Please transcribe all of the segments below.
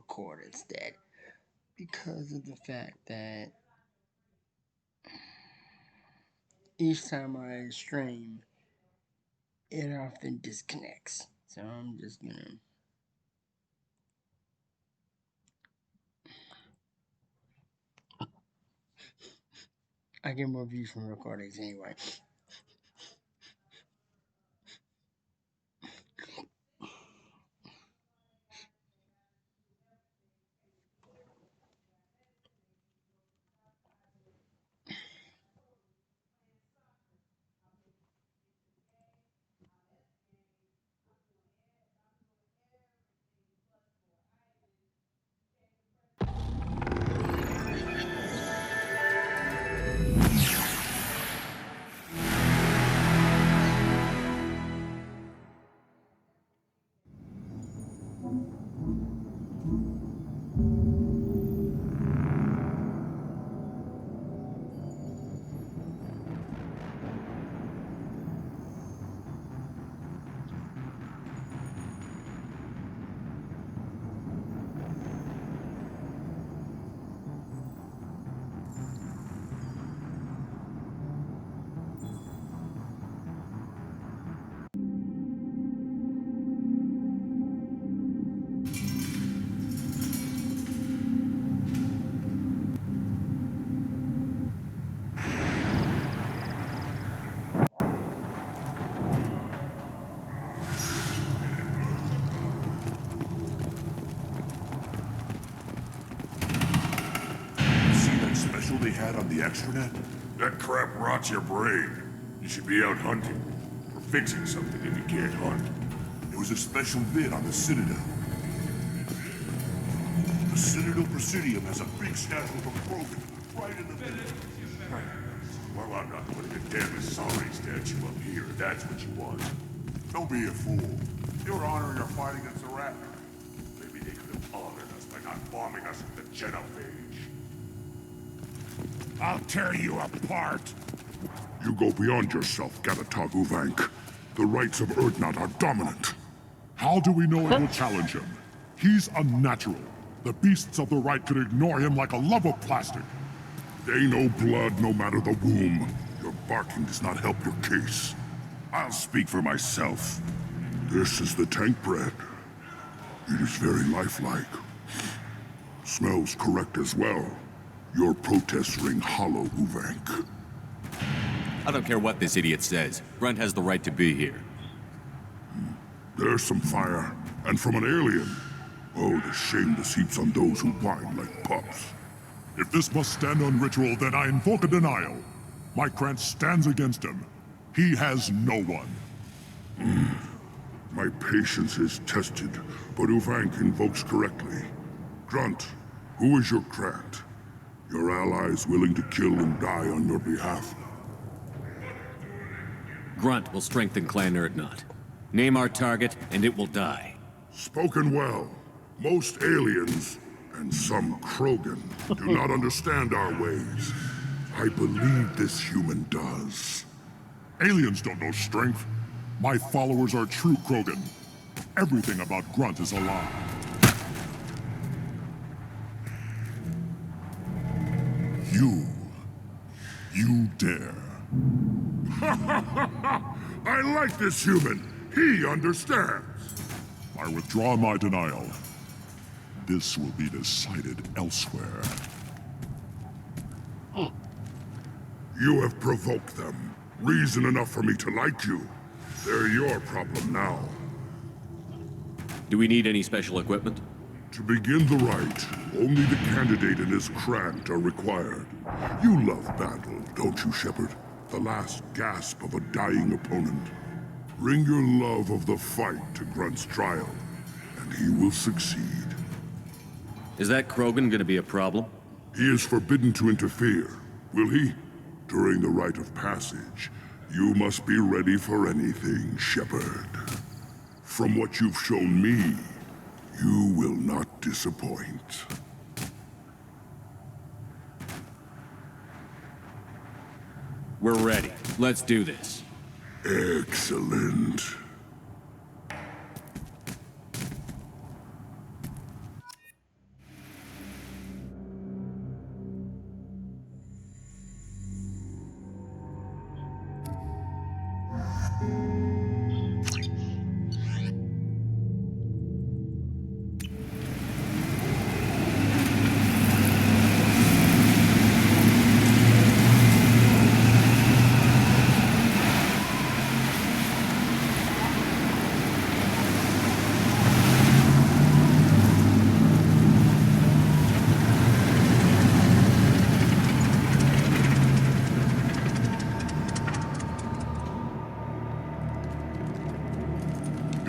record instead because of the fact that each time I stream, it often disconnects. So I'm just gonna. I get more views from recordings anyway. See that special they had on the extranet? That crap rots your brain. You should be out hunting. Or fixing something if you can't hunt. It was a special bid on the Citadel. The Citadel Presidium has a big statue of a Krogan right in the middle. Well, I'm not putting a damn sorry statue up here. That's what you want. Don't be a fool. You're honoring our fight against the Rat. Maybe they could have honored us by not bombing us with the genophage. I'll tear you apart! You go beyond yourself, Gatatog Uvank. The rights of Urdnot are dominant. How do we know it will challenge him? He's unnatural. The beasts of the right could ignore him like a lump of plastic. They know blood no matter the womb. Your barking does not help your case. I'll speak for myself. This is the tank bread. It is very lifelike. Smells correct as well. Your protests ring hollow, Uvank. I don't care what this idiot says. Grunt has the right to be here. There's some fire, and from an alien. Oh, the shame this heaps on those who whine like pups. If this must stand on ritual, then I invoke a denial. My Krant stands against him. He has no one. My patience is tested, but Uvank invokes correctly. Grunt, who is your Krant? Your allies willing to kill and die on your behalf? Grunt will strengthen Clan Urdnot. Name our target, and it will die. Spoken well. Most aliens, and some Krogan, do not understand our ways. I believe this human does. Aliens don't know strength. My followers are true Krogan. Everything about Grunt is a lie. You dare. I like this human. He understands. I withdraw my denial. This will be decided elsewhere. You have provoked them. Reason enough for me to like you. They're your problem now. Do we need any special equipment? To begin the rite, only the candidate and his Krant are required. You love battle, don't you, Shepard? The last gasp of a dying opponent. Bring your love of the fight to Grunt's trial, and he will succeed. Is that Krogan gonna be a problem? He is forbidden to interfere, will he? During the rite of passage, you must be ready for anything, Shepard. From what you've shown me, you will not disappoint. We're ready. Let's do this. Excellent.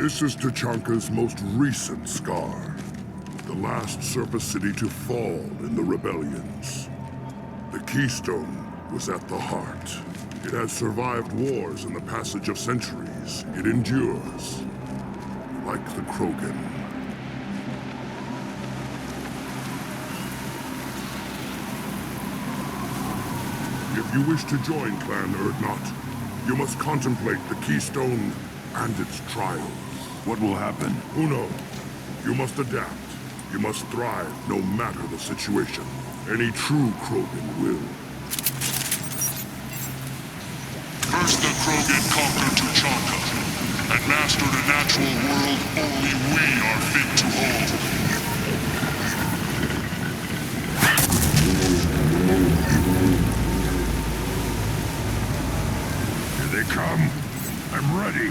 This is Tachanka's most recent scar. The last surface city to fall in the rebellions. The Keystone was at the heart. It has survived wars and the passage of centuries. It endures. Like the Krogan. If you wish to join Clan Urdnot, you must contemplate the Keystone and its trials. What will happen? Who knows? You must adapt. You must thrive no matter the situation. Any true Krogan will. First the Krogan conquered Tuchanka, and mastered a natural world only we are fit to hold. Here they come. I'm ready.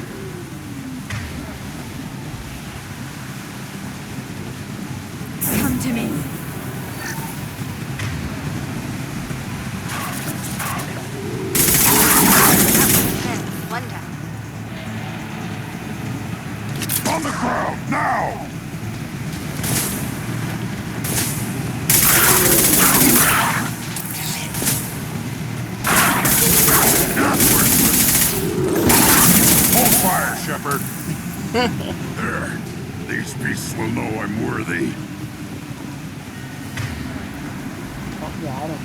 Come to me. Wonder. On the ground, now! Hold fire, Shepard. There. These beasts will know I'm worthy. Oh, got him.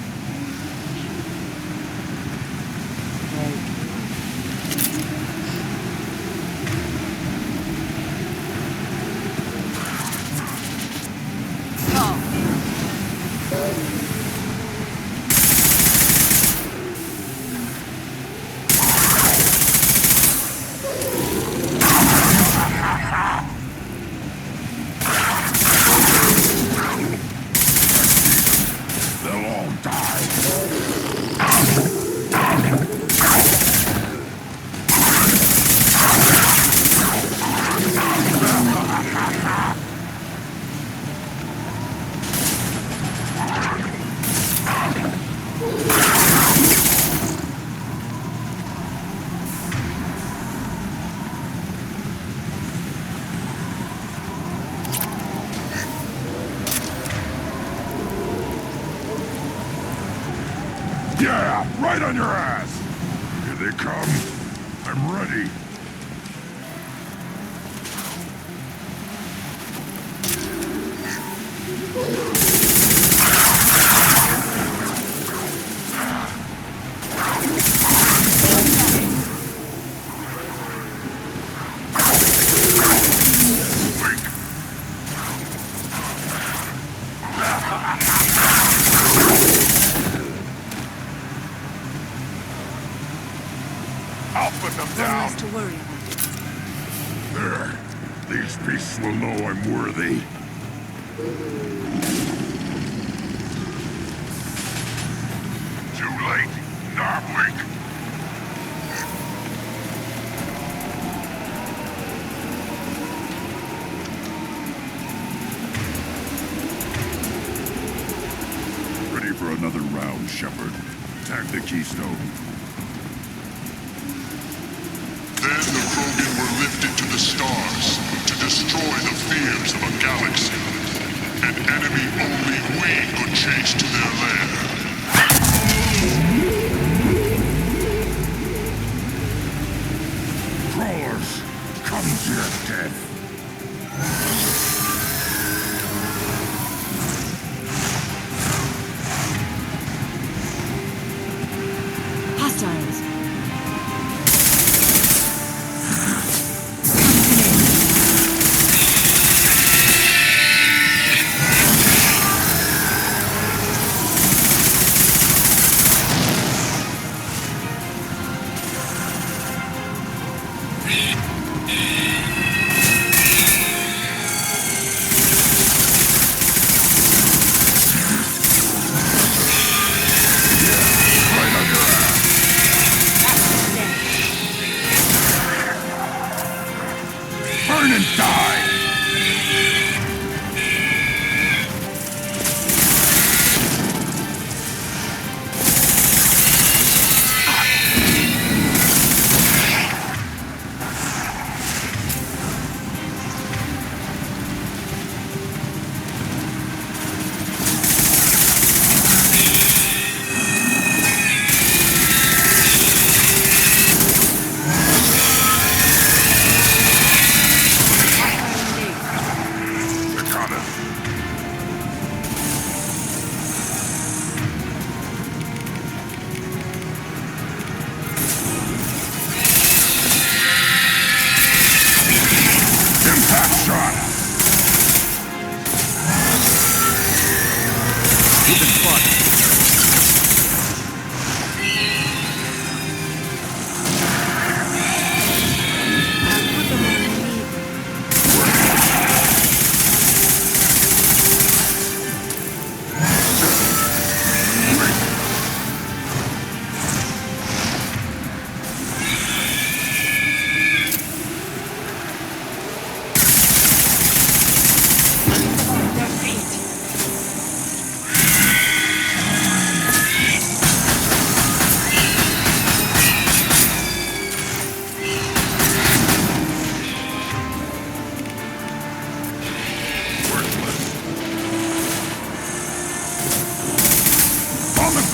They'll all die. Yeah, right on your ass. Here they come. I'm ready. I'll put them One down. less to worry about. There. These beasts will know I'm worthy. Too late. Narblink. Ready for another round, Shepard. Attack the Keystone. Then the Krogan were lifted to the stars to destroy the fears of a galaxy. An enemy only we could chase to their lair. Crawlers, come to your death. Hostiles.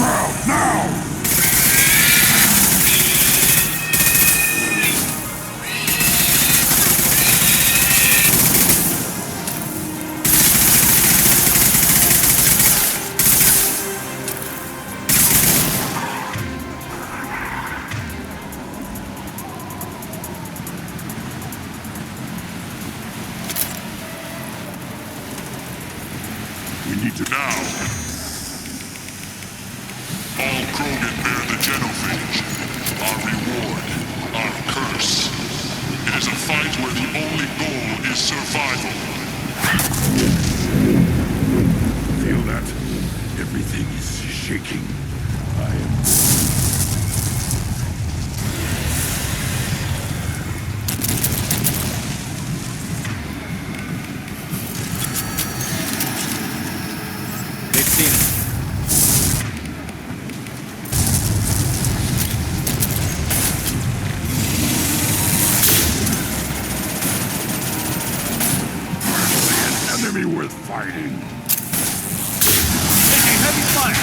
ground, now! We need to Now, all Krogan bear the genophage. Our reward, our curse. It is a fight where the only goal is survival. feel that. Everything is shaking. I am... They've seen us. Enemy worth fighting. Taking heavy fire.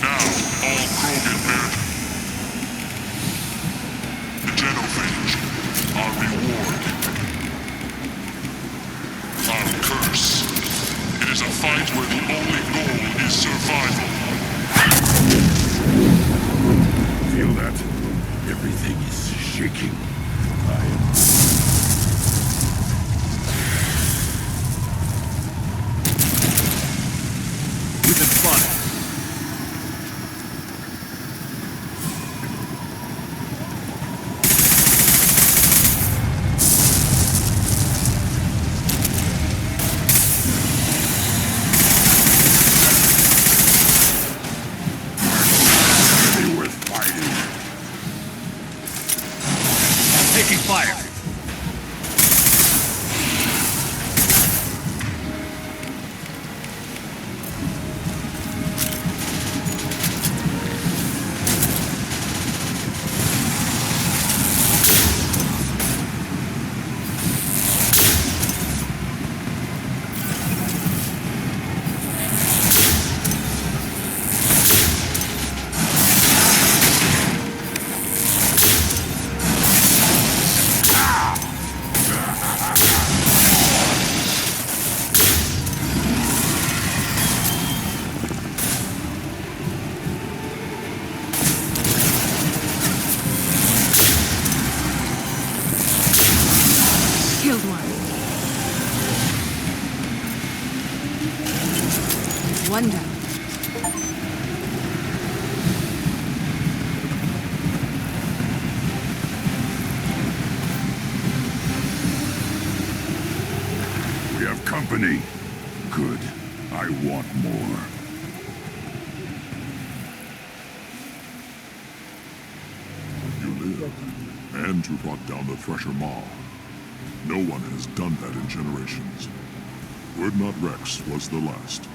Now, all Krogan bear the genophage. Our reward, our curse. It is a fight where the only goal is survival. Feel that. Everything is shaking. I am... We've been spotted. Enemy worth fighting. Taking fire. Killed one. One down. We have company. Good. I want more. Gventu brought down the Thresher Maw. No one has done that in generations. Urdnot Rex was the last.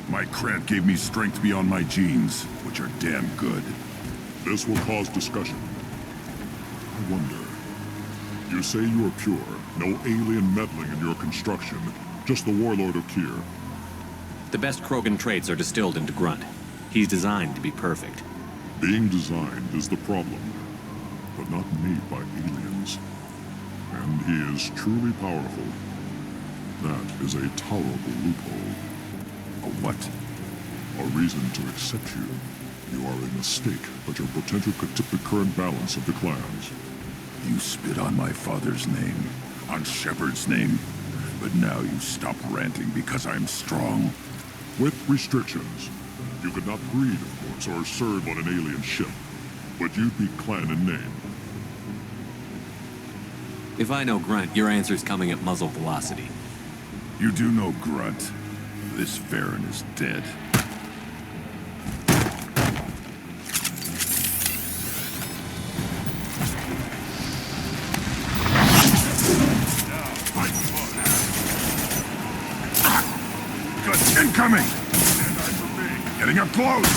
My Krant gave me strength beyond my genes, which are damn good. This will cause discussion. I wonder. You say you are pure, no alien meddling in your construction, just the warlord of Kier. The best Krogan traits are distilled into Grunt. He's designed to be perfect. Being designed is the problem, but not made by aliens. And he is truly powerful. That is a tolerable loophole. A what? A reason to accept you. You are a mistake, but your potential could tip the current balance of the clans. You spit on my father's name, on Shepard's name, but now you stop ranting because I'm strong. With restrictions. You could not breed, of course, or serve on an alien ship, but you'd be clan in name. If I know Grunt, your answer's coming at muzzle velocity. You do know Grunt. This Farron is dead. Good, incoming! Getting up close!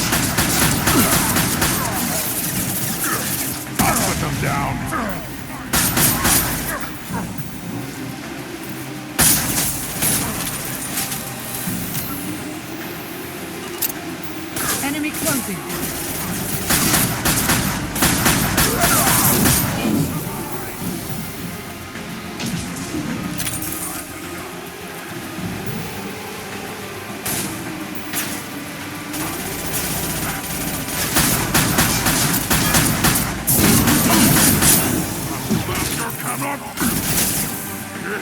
I'll put them down! Enemy closing.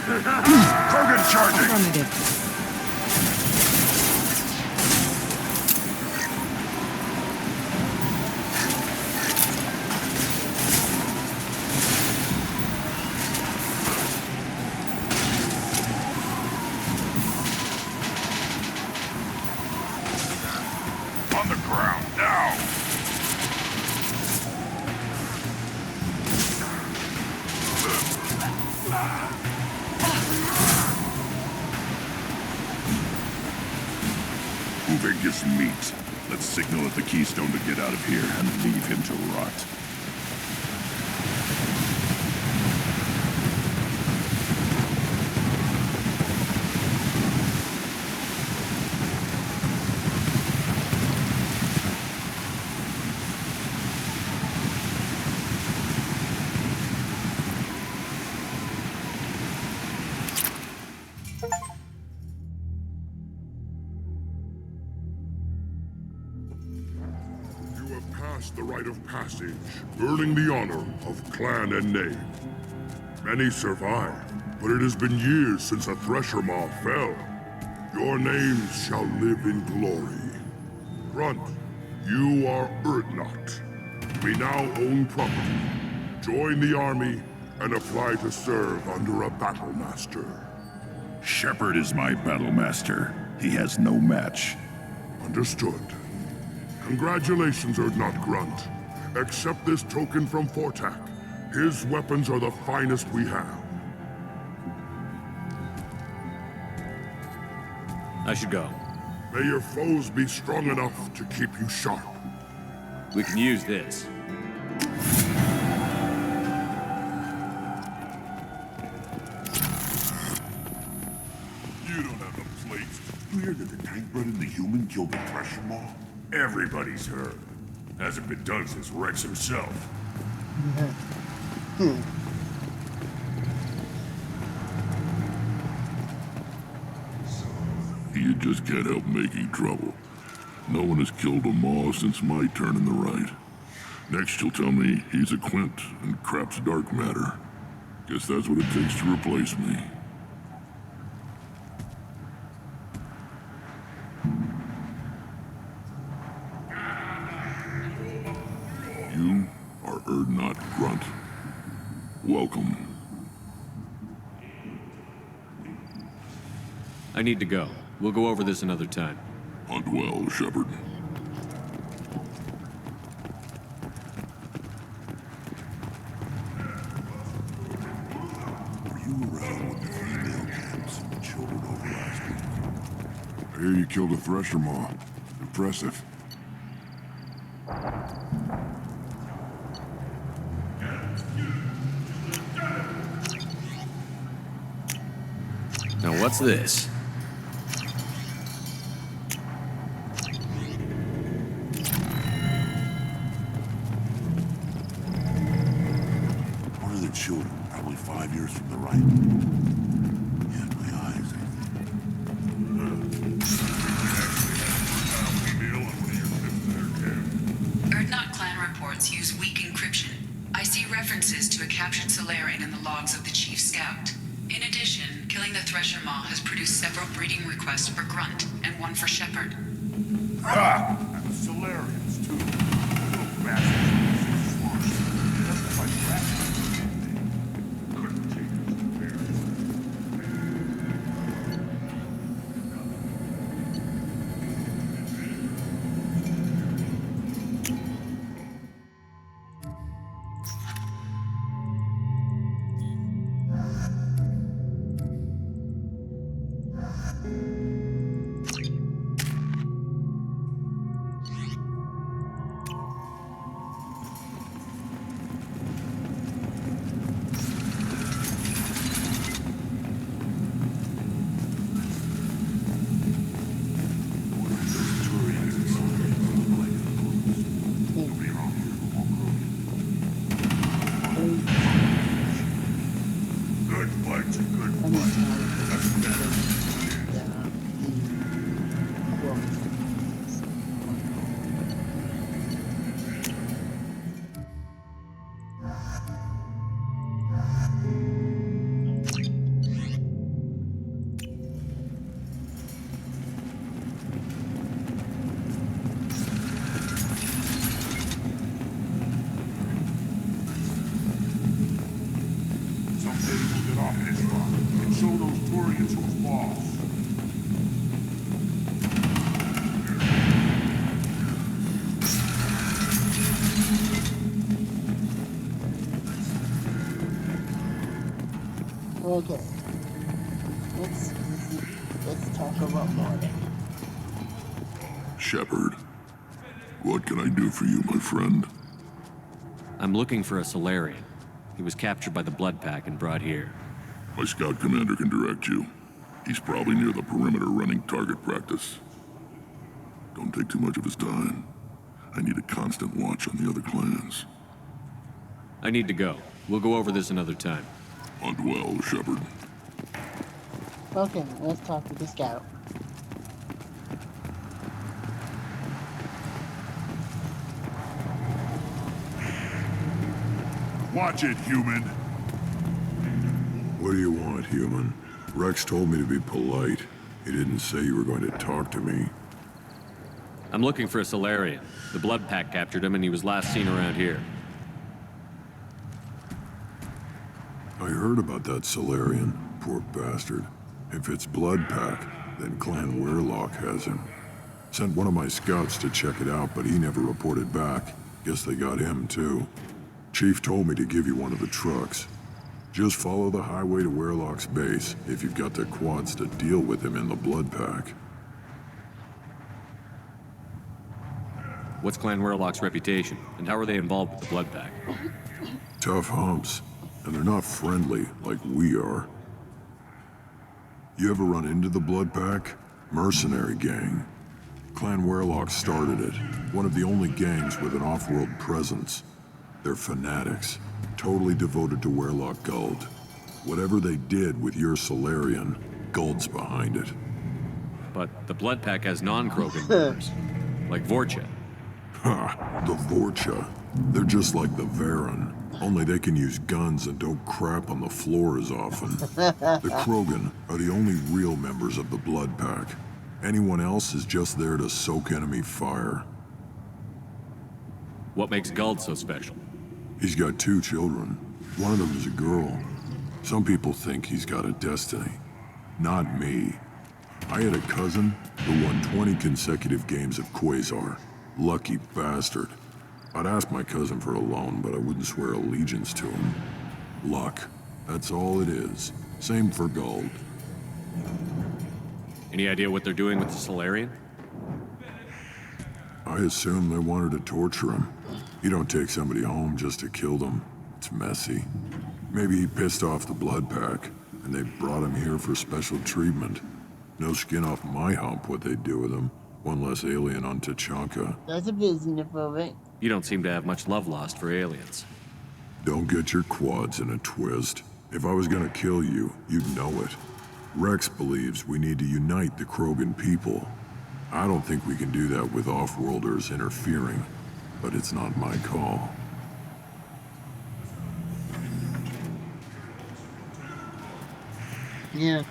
Krogan charging! Affirmative. On the ground, now! Uvig is meat. Let's signal at the Keystone to get out of here and leave him to rot. The rite of passage, earning the honor of clan and name. Many survive, but it has been years since a Thresher Maw fell. Your names shall live in glory. Grunt, you are Urdnot. We now own property. Join the army and apply to serve under a battle master. Shepard is my battle master. He has no match. Understood. Congratulations, Urdnot Grunt. Accept this token from Fortak. His weapons are the finest we have. I should go. May your foes be strong enough to keep you sharp. We can use this. You don't have a place. You hear that the tank bred and the human killed the Thresher Maw? Everybody's heard. Hasn't been done since Rex himself. You just can't help making trouble. No one has killed a Maw since my turn in the right. Next you'll tell me he's a Quint and crap's dark matter. Guess that's what it takes to replace me. You are Urdnot Grunt. Welcome. I need to go. We'll go over this another time. Hunt well, Shepard. you killed a thresher maw. Impressive. Now what's this? One of the children, probably 5 years from the right. Yeah, my eyes. Erdnot clan reports use weak encryption. I see references to a captured Solarian in the logs of the Chief Scout. In addition, killing the Thresher Maw has produced several breeding requests for Grunt and one for Shepard. Ah! Solarians, too. Little bastards. Just like rats. Couldn't take us to bear. Good fight, good I'm fight. Someday we'll get off this rock and show those Turians who's boss. Okay. Let's talk about Mordin. Shepard, what can I do for you, my friend? I'm looking for a Solarian. He was captured by the Blood Pack and brought here. My scout commander can direct you. He's probably near the perimeter running target practice. Don't take too much of his time. I need a constant watch on the other clans. I need to go. We'll go over this another time. Hunt well, Shepard. Okay, let's talk to the scout. Watch it, human. What do you want, human? Rex told me to be polite. He didn't say you were going to talk to me. I'm looking for a Solarian. The Blood Pack captured him and he was last seen around here. I heard about that Solarian. Poor bastard. If it's Blood Pack, then Clan Weirlock has him. Sent one of my scouts to check it out, but he never reported back. Guess they got him, too. Chief told me to give you one of the trucks. Just follow the highway to Weirlock's base if you've got the quads to deal with him in the Blood Pack. What's Clan Weirlock's reputation, and how are they involved with the Blood Pack? Tough humps, and they're not friendly like we are. You ever run into the Blood Pack? Mercenary gang. Clan Weirlock started it, one of the only gangs with an off-world presence. They're fanatics, totally devoted to Weirlock Guld. Whatever they did with your Solarian, Guld's behind it. But the Blood Pack has non-Krogan members, like Vorcha. Ha! The Vorcha. They're just like the Varen, only they can use guns and don't crap on the floor as often. The Krogan are the only real members of the Blood Pack. Anyone else is just there to soak enemy fire. What makes Guld so special? He's got 2 children. One of them is a girl. Some people think he's got a destiny. Not me. I had a cousin who won 20 consecutive games of Quasar. Lucky bastard. I'd ask my cousin for a loan, but I wouldn't swear allegiance to him. Luck. That's all it is. Same for Guld. Any idea what they're doing with the Solarian? I assume they wanted to torture him. You don't take somebody home just to kill them. It's messy. Maybe he pissed off the blood pack, and they brought him here for special treatment. No skin off my hump what they'd do with him. One less alien on Tachanka. That's a bit xenophobic. You don't seem to have much love lost for aliens. Don't get your quads in a twist. If I was gonna kill you, you'd know it. Rex believes we need to unite the Krogan people. I don't think we can do that with off-worlders interfering, but it's not my call. Yeah.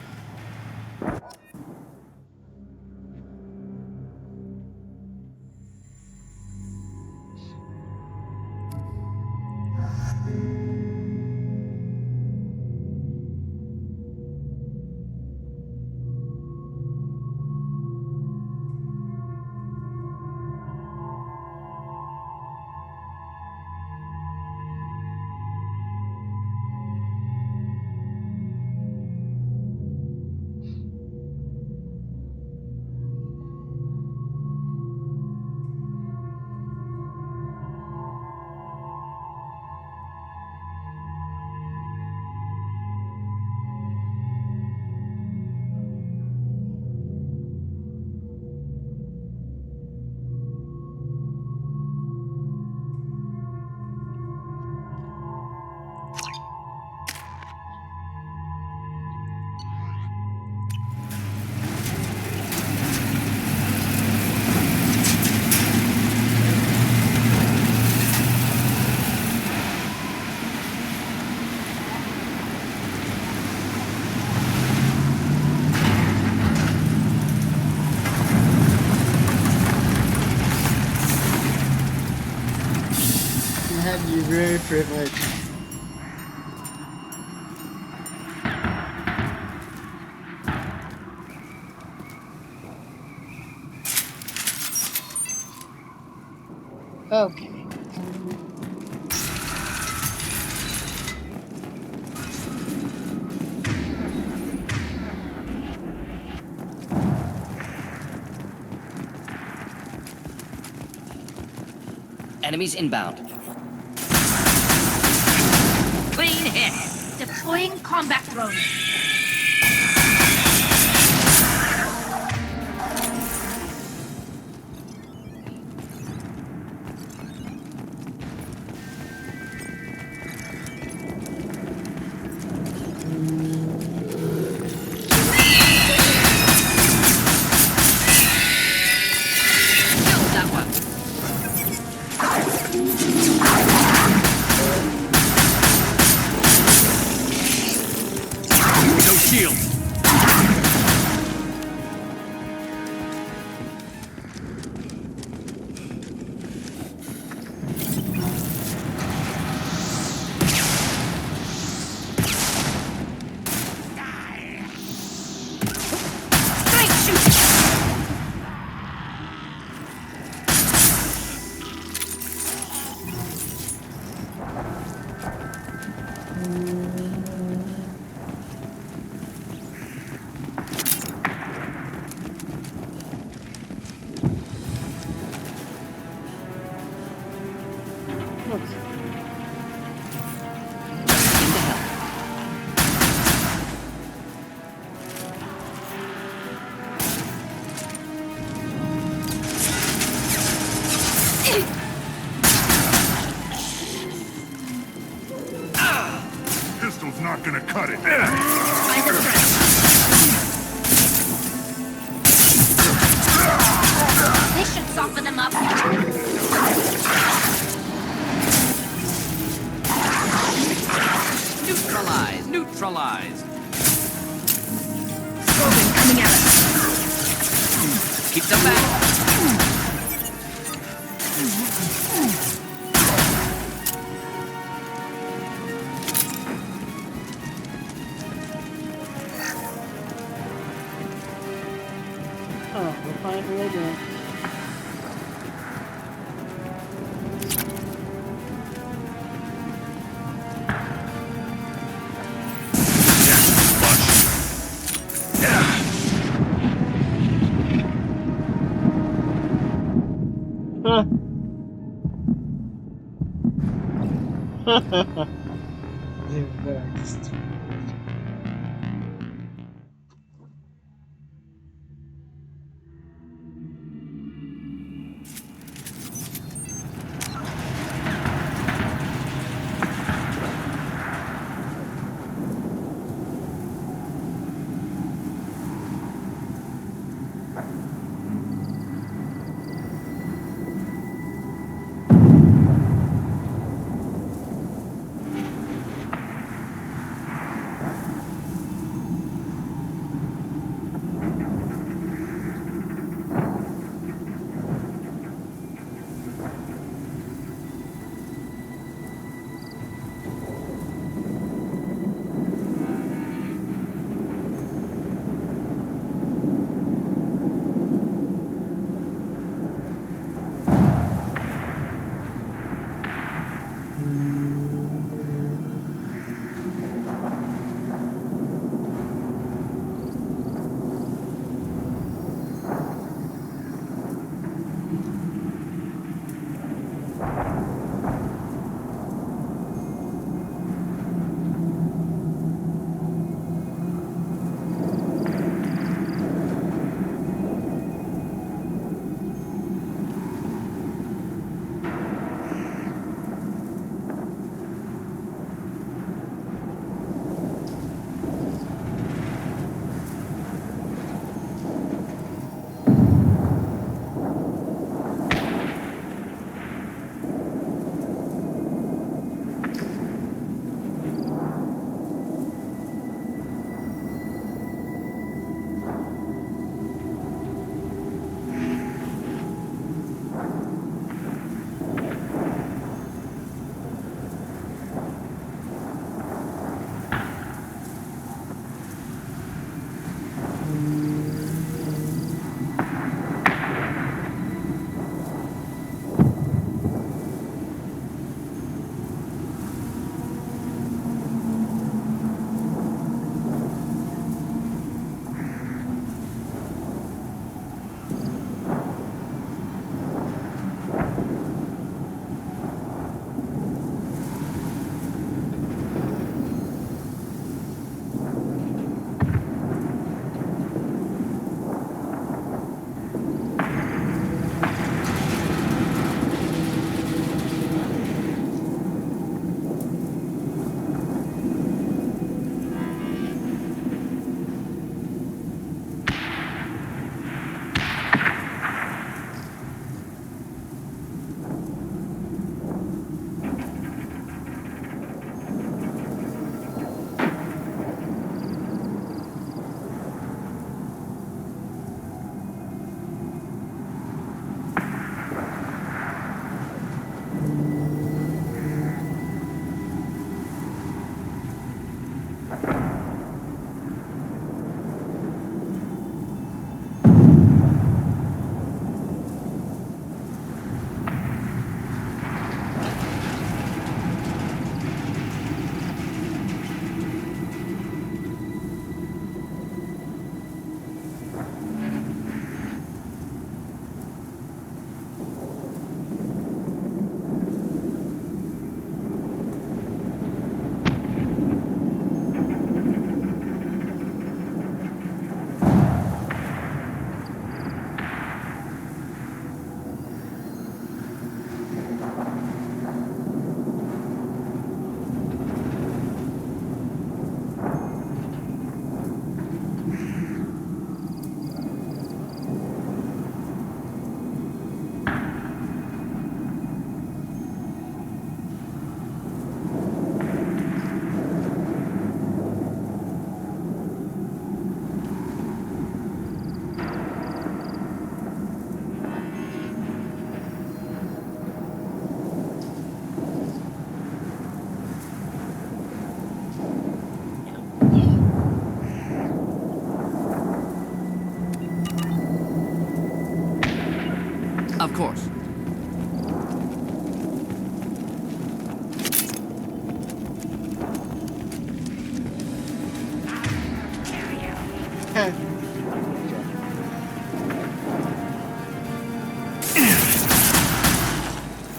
You're very privileged. Okay. Enemies inbound. Clean hit. Deploying combat drone. Killed that one. No shield! Straight shoot. Into hell. Pistol's not gonna cut it. Find the threat. This should soften them up. Neutralize. Neutralize. Mordin coming at us. Keep them back. Oh, we're fighting right now. The vexed.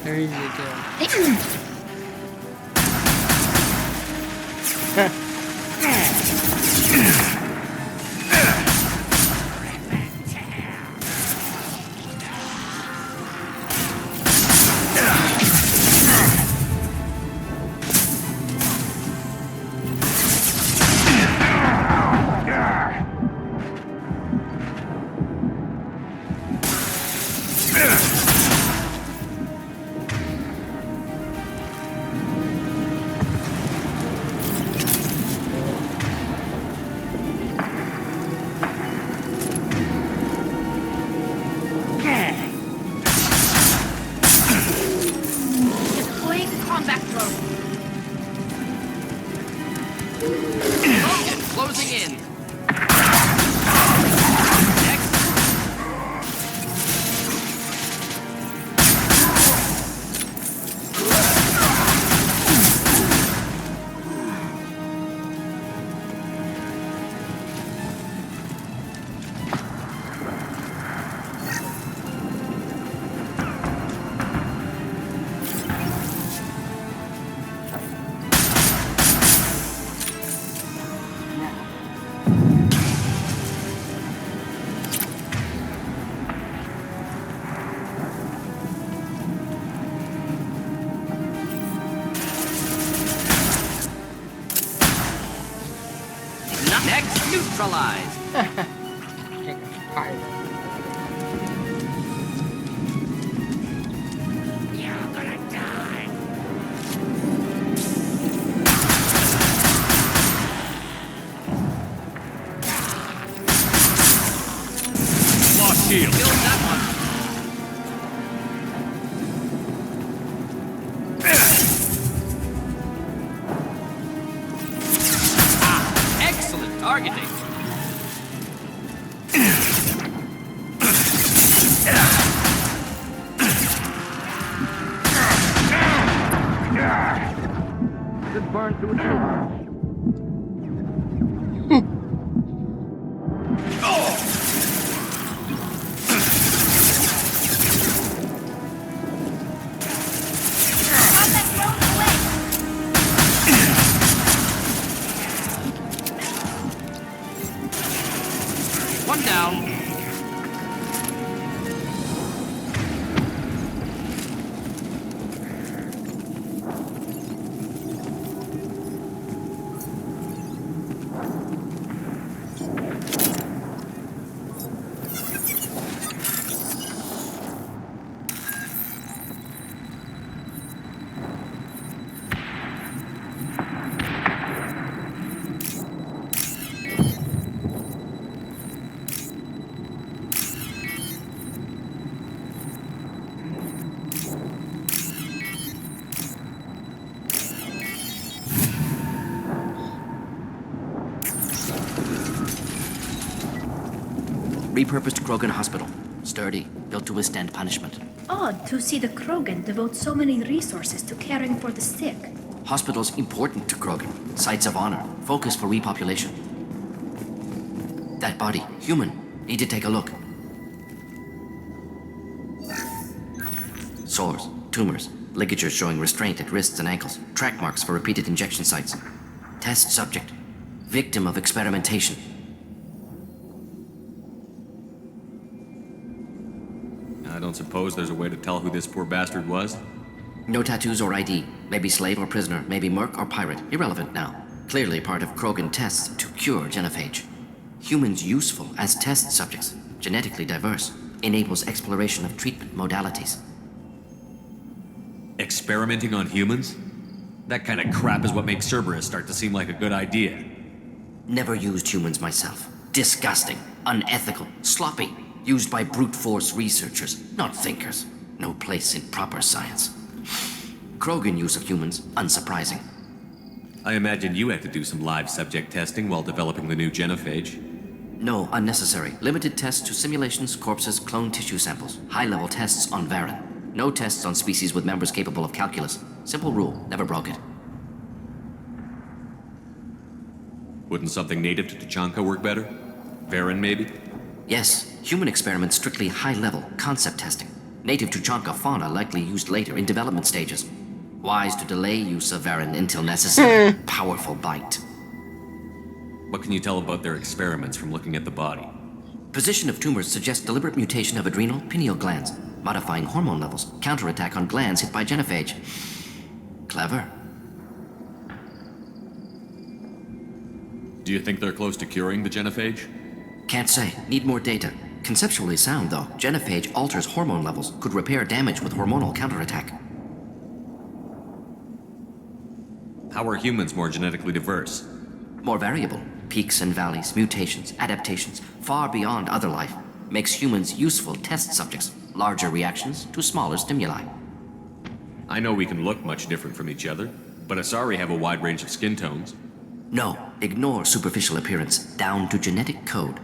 They're easy to kill. Deploying combat drone. Closing in. Next, neutralized. Take a pilot. You're gonna die. Lost shield. Killed that one. Excellent targeting. Good burn to a Combat drone away. One down. Repurposed Krogan Hospital. Sturdy, built to withstand punishment. Odd to see the Krogan devote so many resources to caring for the sick. Hospitals important to Krogan. Sites of honor. Focus for repopulation. That body, human. Need to take a look. Sores, tumors, ligatures showing restraint at wrists and ankles. Track marks for repeated injection sites. Test subject. Victim of experimentation. I don't suppose there's a way to tell who this poor bastard was? No tattoos or ID. Maybe slave or prisoner. Maybe merc or pirate. Irrelevant now. Clearly part of Krogan tests to cure genophage. Humans useful as test subjects. Genetically diverse. Enables exploration of treatment modalities. Experimenting on humans? That kind of crap is what makes Cerberus start to seem like a good idea. Never used humans myself. Disgusting. Unethical. Sloppy. Used by brute force researchers, not thinkers. No place in proper science. Krogan use of humans, unsurprising. I imagine you had to do some live subject testing while developing the new genophage. No, unnecessary. Limited tests to simulations, corpses, cloned tissue samples. High-level tests on Varen. No tests on species with members capable of calculus. Simple rule, never broke it. Wouldn't something native to Tachanka work better? Varen, maybe? Yes, human experiments strictly high-level, concept testing. Native Tuchanka fauna likely used later in development stages. Wise to delay use of Varen until necessary. Powerful bite. What can you tell about their experiments from looking at the body? Position of tumors suggests deliberate mutation of adrenal, pineal glands, modifying hormone levels, counterattack on glands hit by genophage. Clever. Do you think they're close to curing the genophage? Can't say. Need more data. Conceptually sound, though. Genophage alters hormone levels, could repair damage with hormonal counterattack. How are humans more genetically diverse? More variable. Peaks and valleys, mutations, adaptations, far beyond other life. Makes humans useful test subjects. Larger reactions to smaller stimuli. I know we can look much different from each other, but Asari have a wide range of skin tones. No, ignore superficial appearance, down to genetic code.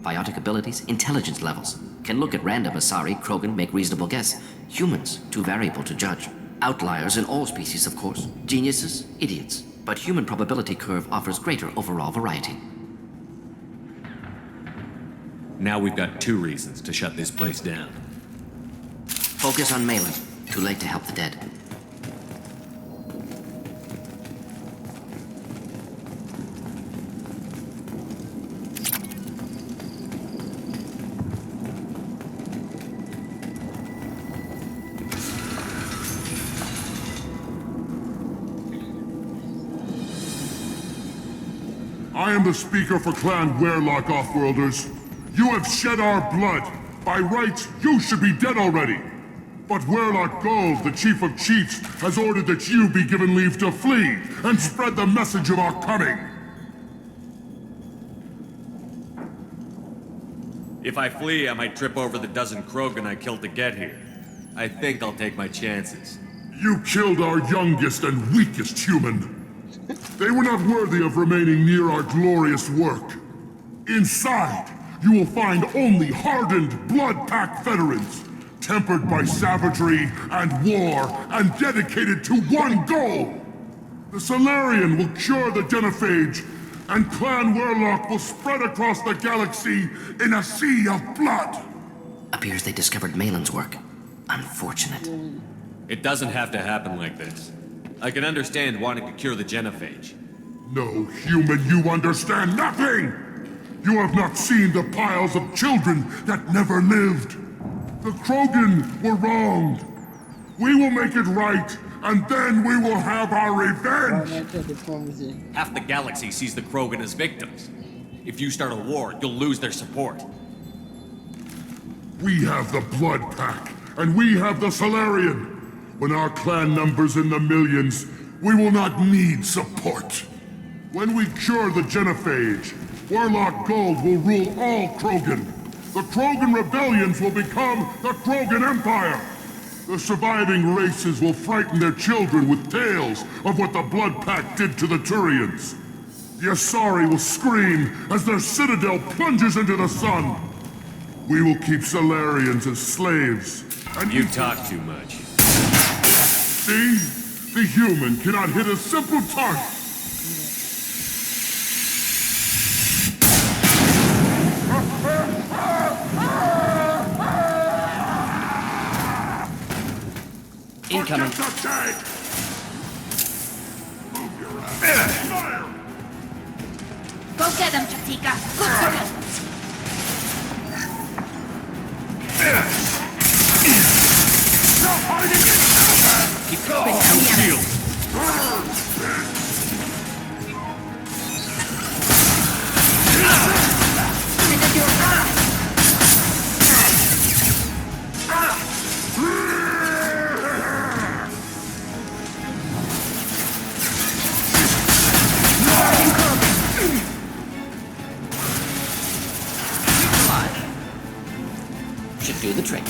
Biotic abilities, intelligence levels. Can look at random Asari, Krogan, make reasonable guess. Humans, too variable to judge. Outliers in all species, of course. Geniuses, idiots. But human probability curve offers greater overall variety. Now we've got 2 reasons to shut this place down. Focus on Malin. Too late to help the dead. I am the speaker for Clan Werlock, Offworlders. You have shed our blood. By rights, you should be dead already. But Werlock Gold, the Chief of Chiefs, has ordered that you be given leave to flee and spread the message of our coming. If I flee, I might trip over the dozen Krogan I killed to get here. I think I'll take my chances. You killed our youngest and weakest human. They were not worthy of remaining near our glorious work. Inside, you will find only hardened blood-pack veterans, tempered by savagery and war, and dedicated to one goal. The Solarian will cure the genophage, and Clan Werlock will spread across the galaxy in a sea of blood. Appears they discovered Malin's work. Unfortunate. It doesn't have to happen like this. I can understand wanting to cure the genophage. No, human, you understand nothing! You have not seen the piles of children that never lived. The Krogan were wronged. We will make it right, and then we will have our revenge! Half the galaxy sees the Krogan as victims. If you start a war, you'll lose their support. We have the Blood Pack, and we have the Solarian. When our clan numbers in the millions, we will not need support. When we cure the genophage, Werlock Gold will rule all Krogan. The Krogan rebellions will become the Krogan Empire. The surviving races will frighten their children with tales of what the Blood Pack did to the Turians. The Asari will scream as their citadel plunges into the sun. We will keep Solarians as slaves. And you talk too much. See? The human cannot hit a simple target. Incoming. Go get them, Chatika. Good for you. Keep going. Shield. Should do the trick.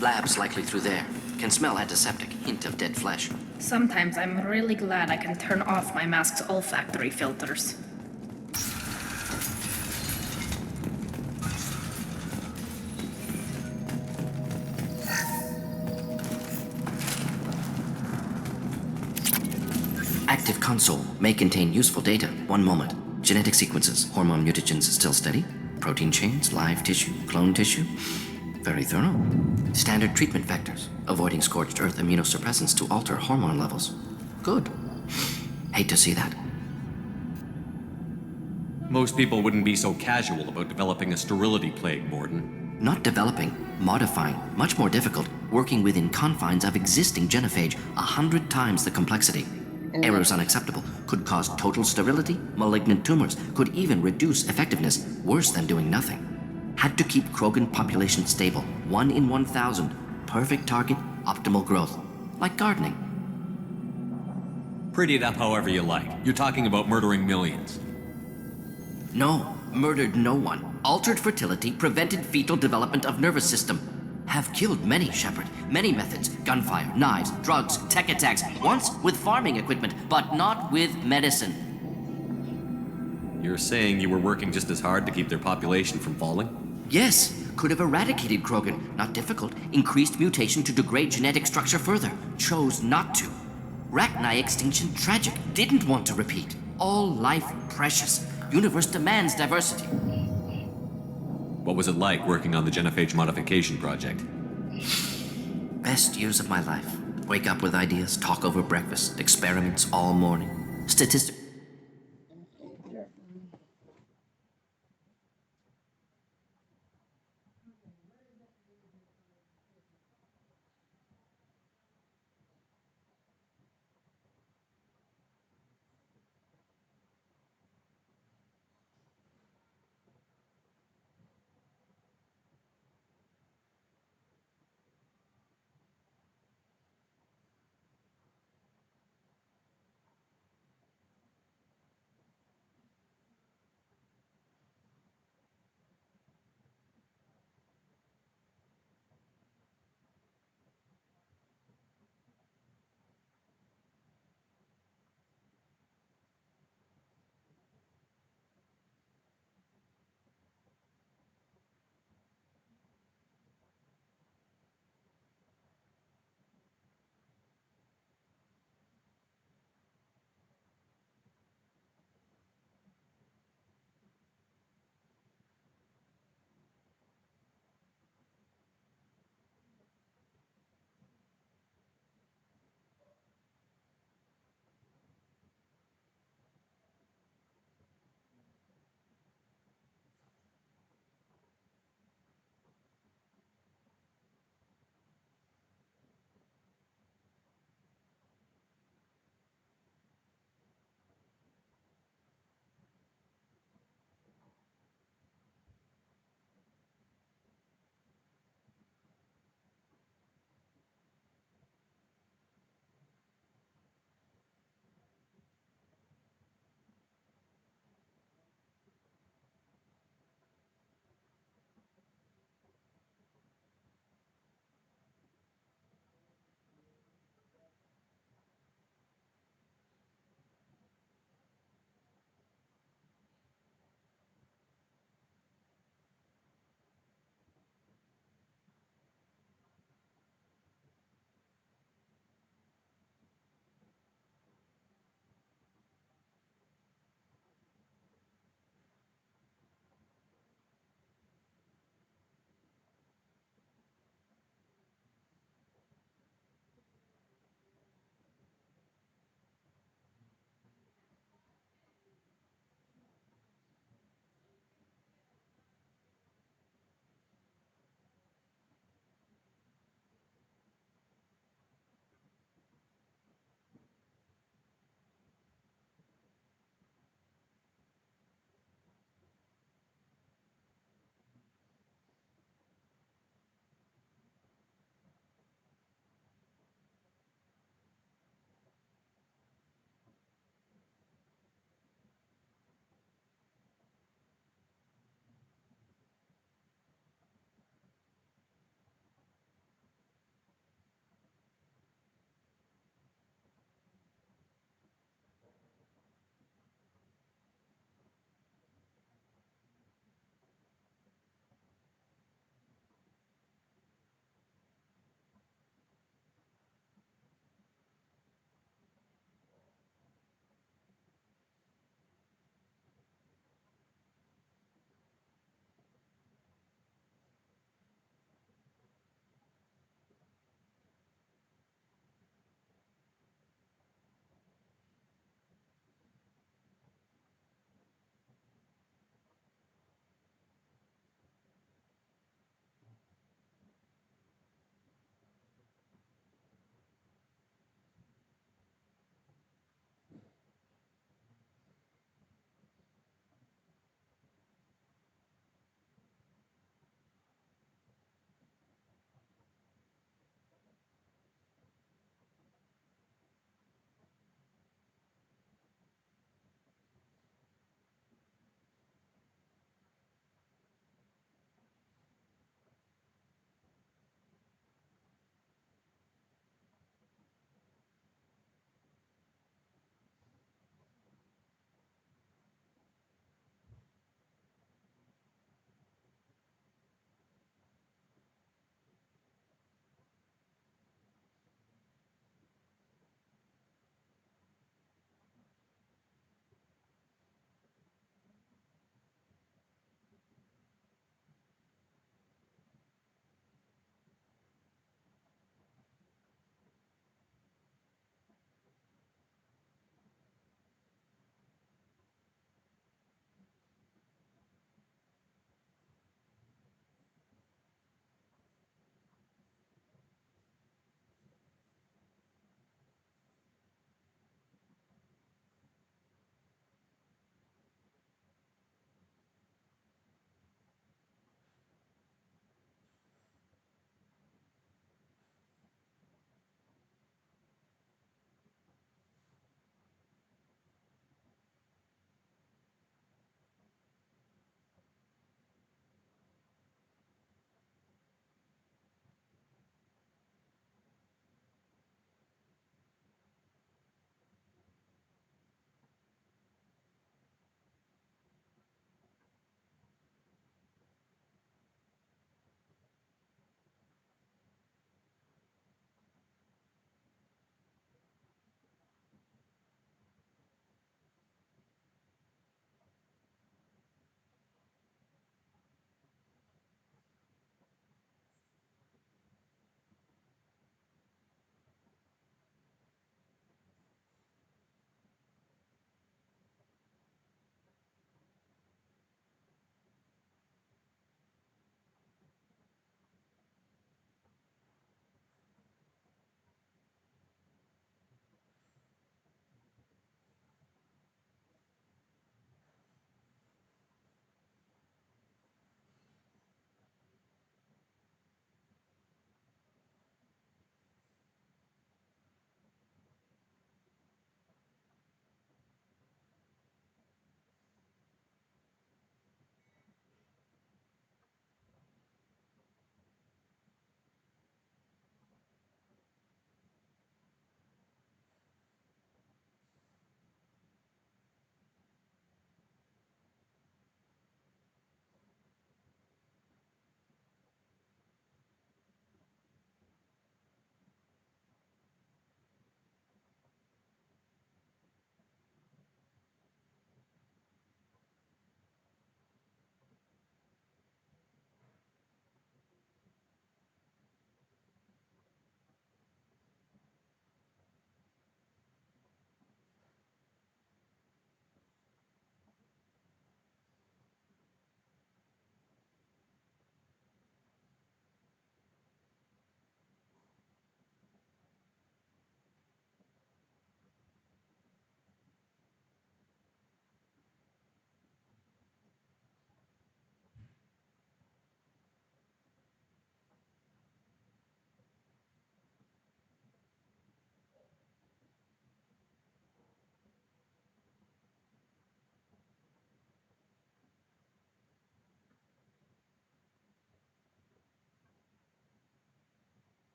Lab's likely through there. Can smell antiseptic, hint of dead flesh. Sometimes I'm really glad I can turn off my mask's olfactory filters. Active console may contain useful data. One moment. Genetic sequences, hormone mutagens still steady. Protein chains, live tissue, clone tissue. Very thorough. Standard treatment vectors, avoiding scorched earth immunosuppressants to alter hormone levels. Good. Hate to see that. Most people wouldn't be so casual about developing a sterility plague, Mordin. Not developing, modifying, much more difficult, working within confines of existing genophage, 100 times the complexity. Errors unacceptable, could cause total sterility, malignant tumors, could even reduce effectiveness, worse than doing nothing. Had to keep Krogan population stable, 1 in 1,000. Perfect target, optimal growth. Like gardening. Pretty it up however you like. You're talking about murdering millions. No, murdered no one. Altered fertility, prevented fetal development of nervous system. Have killed many, Shepard. Many methods. Gunfire, knives, drugs, tech attacks. Once with farming equipment, but not with medicine. You're saying you were working just as hard to keep their population from falling? Yes, could have eradicated Krogan. Not difficult. Increased mutation to degrade genetic structure further. Chose not to. Rachni extinction tragic. Didn't want to repeat. All life precious. Universe demands diversity. What was it like working on the genophage modification project? Best years of my life. Wake up with ideas, talk over breakfast, experiments all morning. Statistics.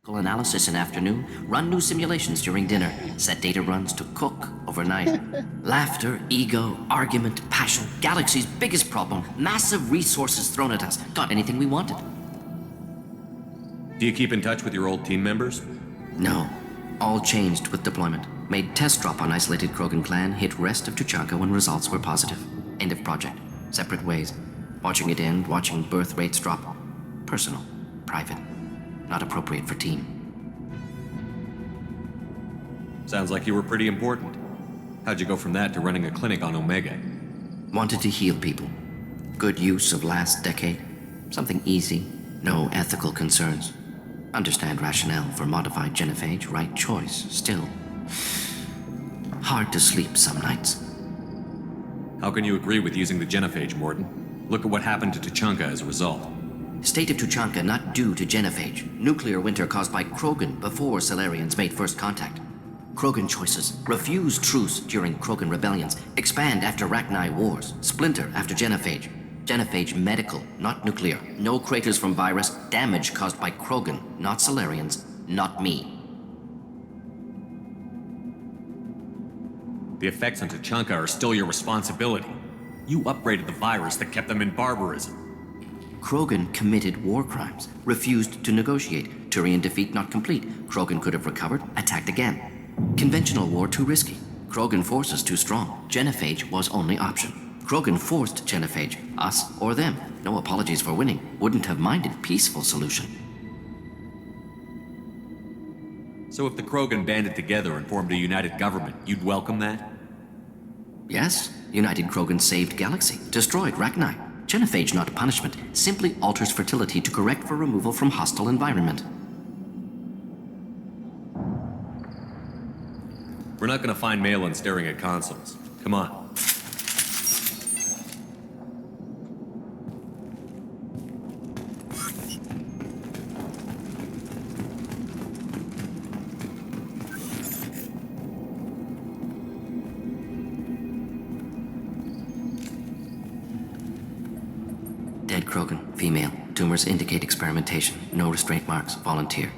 Analysis in afternoon, run new simulations during dinner, set data runs to cook overnight. Laughter, ego, argument, passion, galaxy's biggest problem, massive resources thrown at us. Got anything we wanted. Do you keep in touch with your old team members? No. All changed with deployment. Made test drop on isolated Krogan clan, hit rest of Tuchanka when results were positive. End of project. Separate ways. Watching it end, watching birth rates drop. Personal. Private. Not appropriate for team. Sounds like you were pretty important. How'd you go from that to running a clinic on Omega? Wanted to heal people. Good use of last decade. Something easy. No ethical concerns. Understand rationale for modified genophage, right choice. Still. Hard to sleep some nights. How can you agree with using the genophage, Mordin? Look at what happened to Tuchanka as a result. State of Tuchanka not due to genophage. Nuclear winter caused by Krogan before Salarians made first contact. Krogan choices. Refuse truce during Krogan rebellions. Expand after Rachni wars. Splinter after genophage. Genophage medical, not nuclear. No craters from virus. Damage caused by Krogan, not Salarians, not me. The effects on Tuchanka are still your responsibility. You upgraded the virus that kept them in barbarism. Krogan committed war crimes, refused to negotiate. Turian defeat not complete. Krogan could have recovered, attacked again. Conventional war too risky. Krogan forces too strong. Genophage was only option. Krogan forced genophage, us or them. No apologies for winning. Wouldn't have minded peaceful solution. So if the Krogan banded together and formed a united government, you'd welcome that? Yes, United Krogan saved Galaxy, destroyed Rachni. Genophage not punishment, simply alters fertility to correct for removal from hostile environment. We're not gonna find Malin staring at consoles. Come on. Dead Krogan, female. Tumors indicate experimentation. No restraint marks. Volunteer.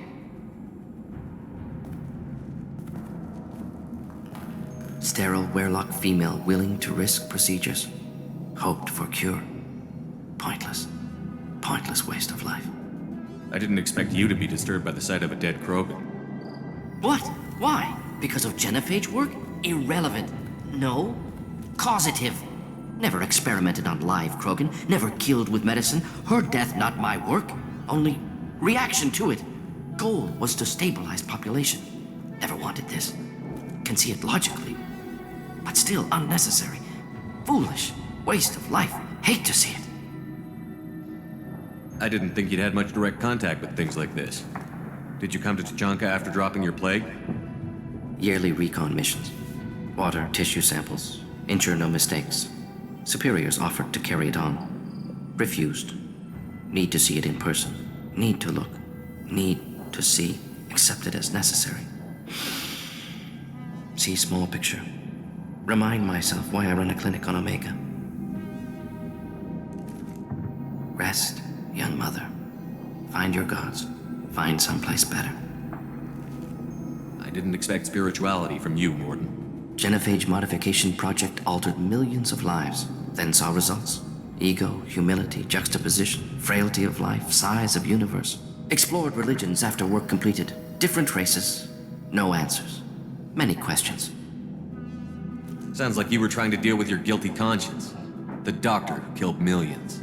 Sterile Werelock female willing to risk procedures. Hoped for cure. Pointless. Pointless waste of life. I didn't expect you to be disturbed by the sight of a dead Krogan. What? Why? Because of genophage work? Irrelevant. No. Causative. Never experimented on live Krogan. Never killed with medicine. Her death not my work. Only reaction to it. Goal was to stabilize population. Never wanted this. Can see it logically. But still unnecessary. Foolish. Waste of life. Hate to see it. I didn't think you'd had much direct contact with things like this. Did you come to Tuchanka after dropping your plague? Yearly recon missions. Water, tissue samples. Ensure no mistakes. Superiors offered to carry it on. Refused. Need to see it in person. Need to look. Need to see. Accepted as necessary. See small picture. Remind myself why I run a clinic on Omega. Rest, young mother. Find your gods. Find someplace better. I didn't expect spirituality from you, Mordin. Genophage modification project altered millions of lives, then saw results. Ego, humility, juxtaposition, frailty of life, size of universe. Explored religions after work completed. Different races. No answers. Many questions. Sounds like you were trying to deal with your guilty conscience. The doctor who killed millions.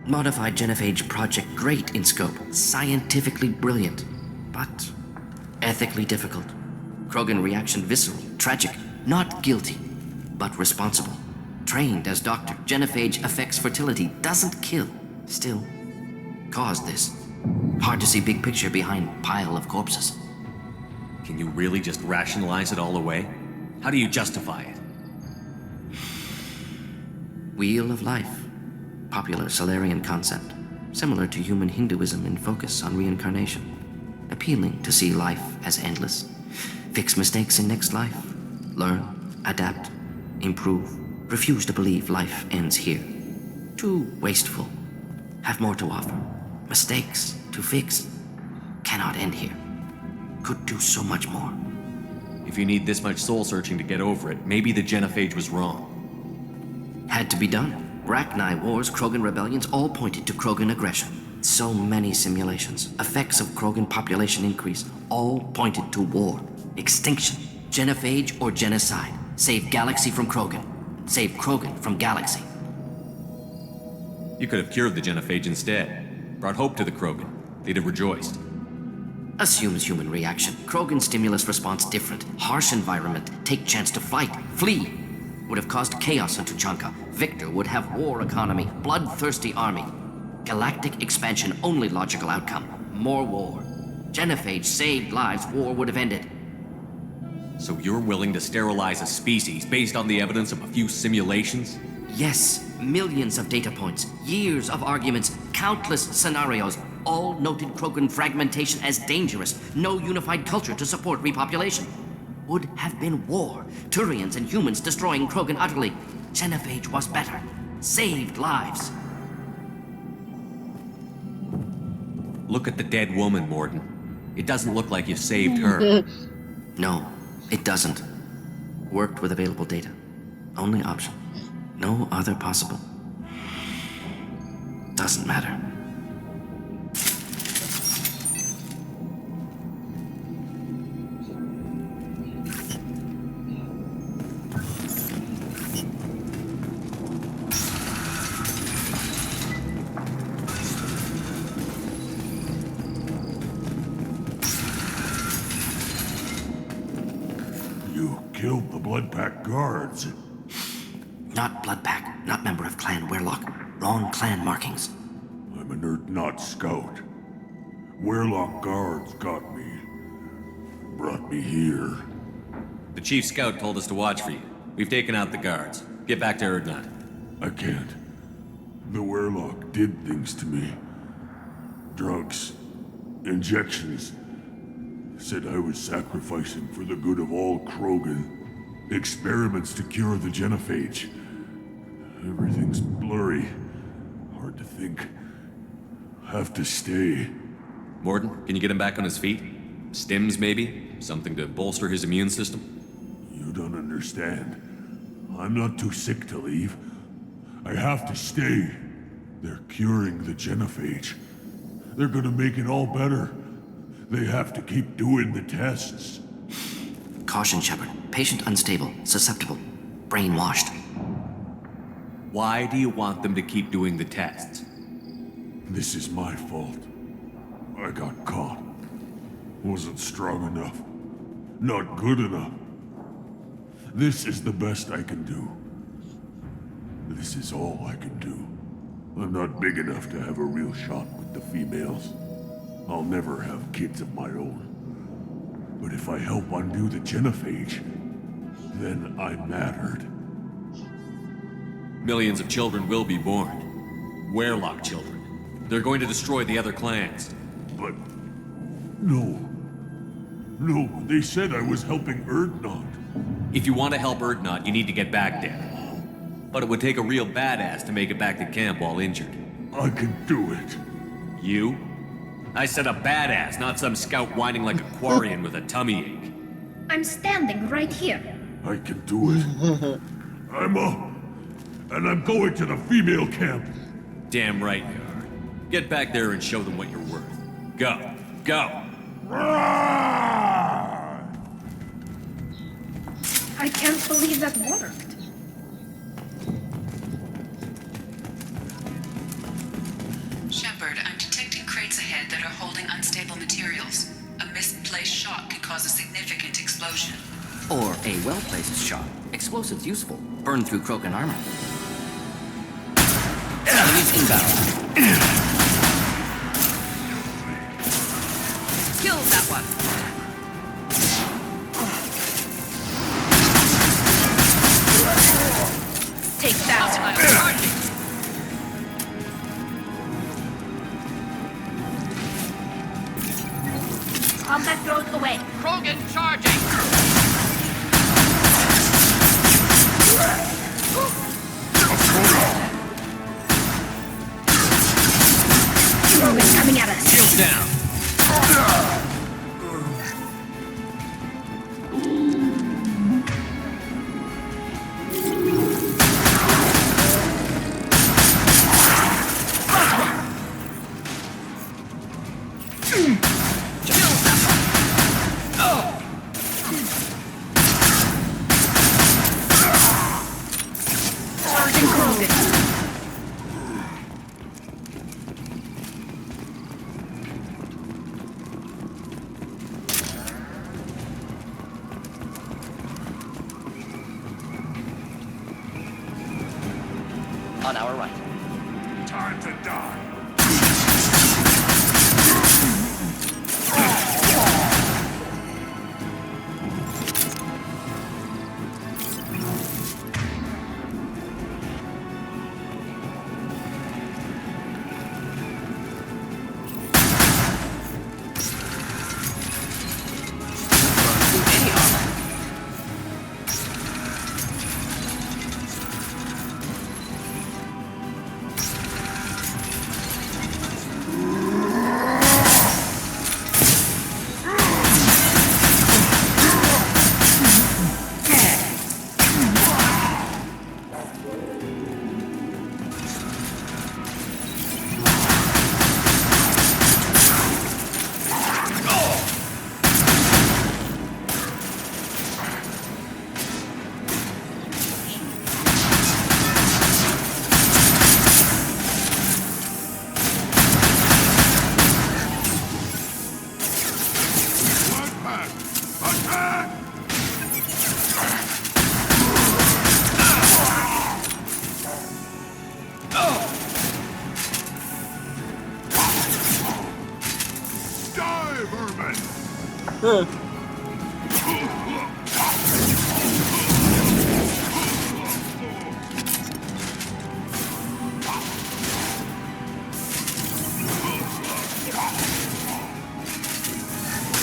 Modified genophage project great in scope. Scientifically brilliant. But ethically difficult. Krogan reaction visceral, tragic. Not guilty, but responsible. Trained as doctor, genophage affects fertility, doesn't kill. Still, caused this. Hard to see big picture behind pile of corpses. Can you really just rationalize it all away? How do you justify it? Wheel of life. Popular Salarian concept. Similar to human Hinduism in focus on reincarnation. Appealing to see life as endless. Fix mistakes in next life. Learn, adapt, improve. Refuse to believe life ends here. Too wasteful. Have more to offer. Mistakes to fix. Cannot end here. could do so much more. If you need this much soul searching to get over it, maybe the genophage was wrong. Had to be done. Rachni wars, Krogan rebellions, all pointed to Krogan aggression. So many simulations, effects of Krogan population increase, all pointed to war, extinction, genophage or genocide. Save galaxy from Krogan. Save Krogan from galaxy. You could have cured the genophage instead. Brought hope to the Krogan. They'd have rejoiced. Assumes human reaction. Krogan stimulus response different. Harsh environment. Take chance to fight. Flee. Would have caused chaos on Tuchanka. Victor would have war economy. Bloodthirsty army. Galactic expansion only logical outcome. More war. Genophage saved lives. War would have ended. So you're willing to sterilize a species based on the evidence of a few simulations? Yes. Millions of data points. Years of arguments. Countless scenarios. All noted Krogan fragmentation as dangerous. No unified culture to support repopulation. Would have been war. Turians and humans destroying Krogan utterly. Genophage was better. Saved lives. Look at the dead woman, Mordin. It doesn't look like you saved her. No, it doesn't. Worked with available data. Only option. No other possible. Doesn't matter. You killed the Blood Pack guards. Not Blood Pack, not member of Clan Werlock. Wrong clan markings. I'm an Urdnot scout. Werlock guards got me. Brought me here. The chief scout told us to watch for you. We've taken out the guards. Get back to Urdnot. I can't. The Werlock did things to me. Drugs. Injections. Said I was sacrificing for the good of all Krogan. Experiments to cure the genophage. Everything's blurry. Hard to think. Have to stay. Mordin, can you get him back on his feet? Stims, maybe? Something to bolster his immune system? You don't understand. I'm not too sick to leave. I have to stay. They're curing the genophage. They're gonna make it all better. They have to keep doing the tests. Caution, Shepard. Patient unstable, susceptible, brainwashed. Why do you want them to keep doing the tests? This is my fault. I got caught. Wasn't strong enough. Not good enough. This is the best I can do. This is all I can do. I'm not big enough to have a real shot with the females. I'll never have kids of my own. But if I help undo the genophage, then I mattered. Millions of children will be born. Werlock children. They're going to destroy the other clans. But... no. No, they said I was helping Urdnot. If you want to help Urdnot, you need to get back there. But it would take a real badass to make it back to camp while injured. I can do it. You? I said a badass, not some scout whining like a Quarian with a tummy ache. I'm standing right here. I can do it. I'm up. And I'm going to the female camp. Damn right you are. Get back there and show them what you're worth. Go. Go. I can't believe that worked. Shepard, I'm detecting crates ahead that are holding unstable materials. A misplaced shot could cause a significant explosion. Or a well-placed shot. Explosives useful. Burn through Krogan armor. Enemies inbound. Kill that one. Take that. Charging. Combat drones away. Krogan charging. Krogan coming at us. Shield down. destroying Krogan. On our right. Time to die.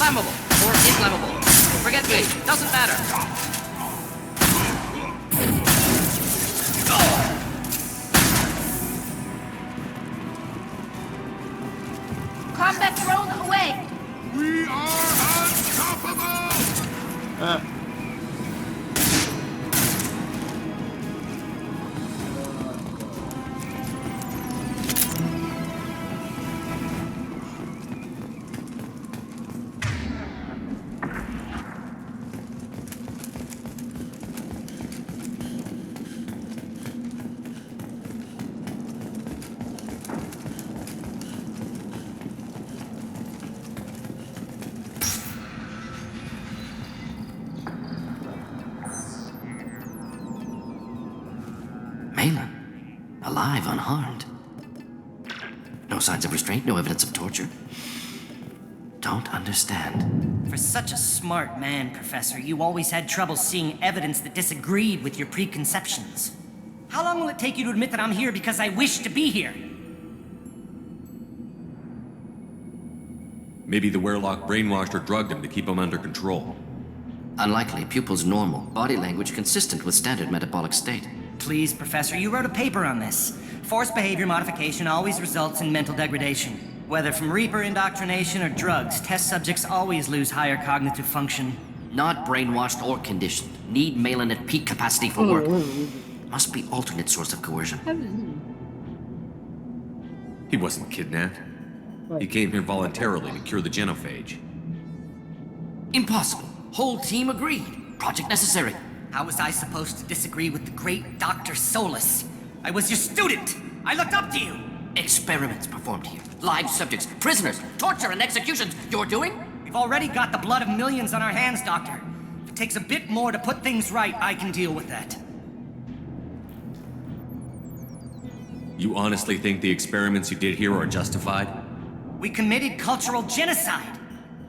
Flammable or inflammable. Forget me. Doesn't matter. Combat drone away! We are unstoppable! Malin, alive, unharmed. No signs of restraint, no evidence of torture. Don't understand. For such a smart man, Professor, you always had trouble seeing evidence that disagreed with your preconceptions. How long will it take you to admit that I'm here because I wish to be here? Maybe the Werelock brainwashed or drugged him to keep him under control. Unlikely. Pupil's normal. Body language consistent with standard metabolic state. Please, Professor, you wrote a paper on this. Forced behavior modification always results in mental degradation. Whether from Reaper indoctrination or drugs, test subjects always lose higher cognitive function. Not brainwashed or conditioned. Need Malin at peak capacity for work. Must be alternate source of coercion. He wasn't kidnapped. He came here voluntarily to cure the genophage. Impossible. Whole team agreed. Project necessary. How was I supposed to disagree with the great Dr. Solus? I was your student! I looked up to you! Experiments performed here. Live subjects, prisoners, torture and executions. You're doing? We've already got the blood of millions on our hands, Doctor. If it takes a bit more to put things right, I can deal with that. You honestly think the experiments you did here are justified? We committed cultural genocide.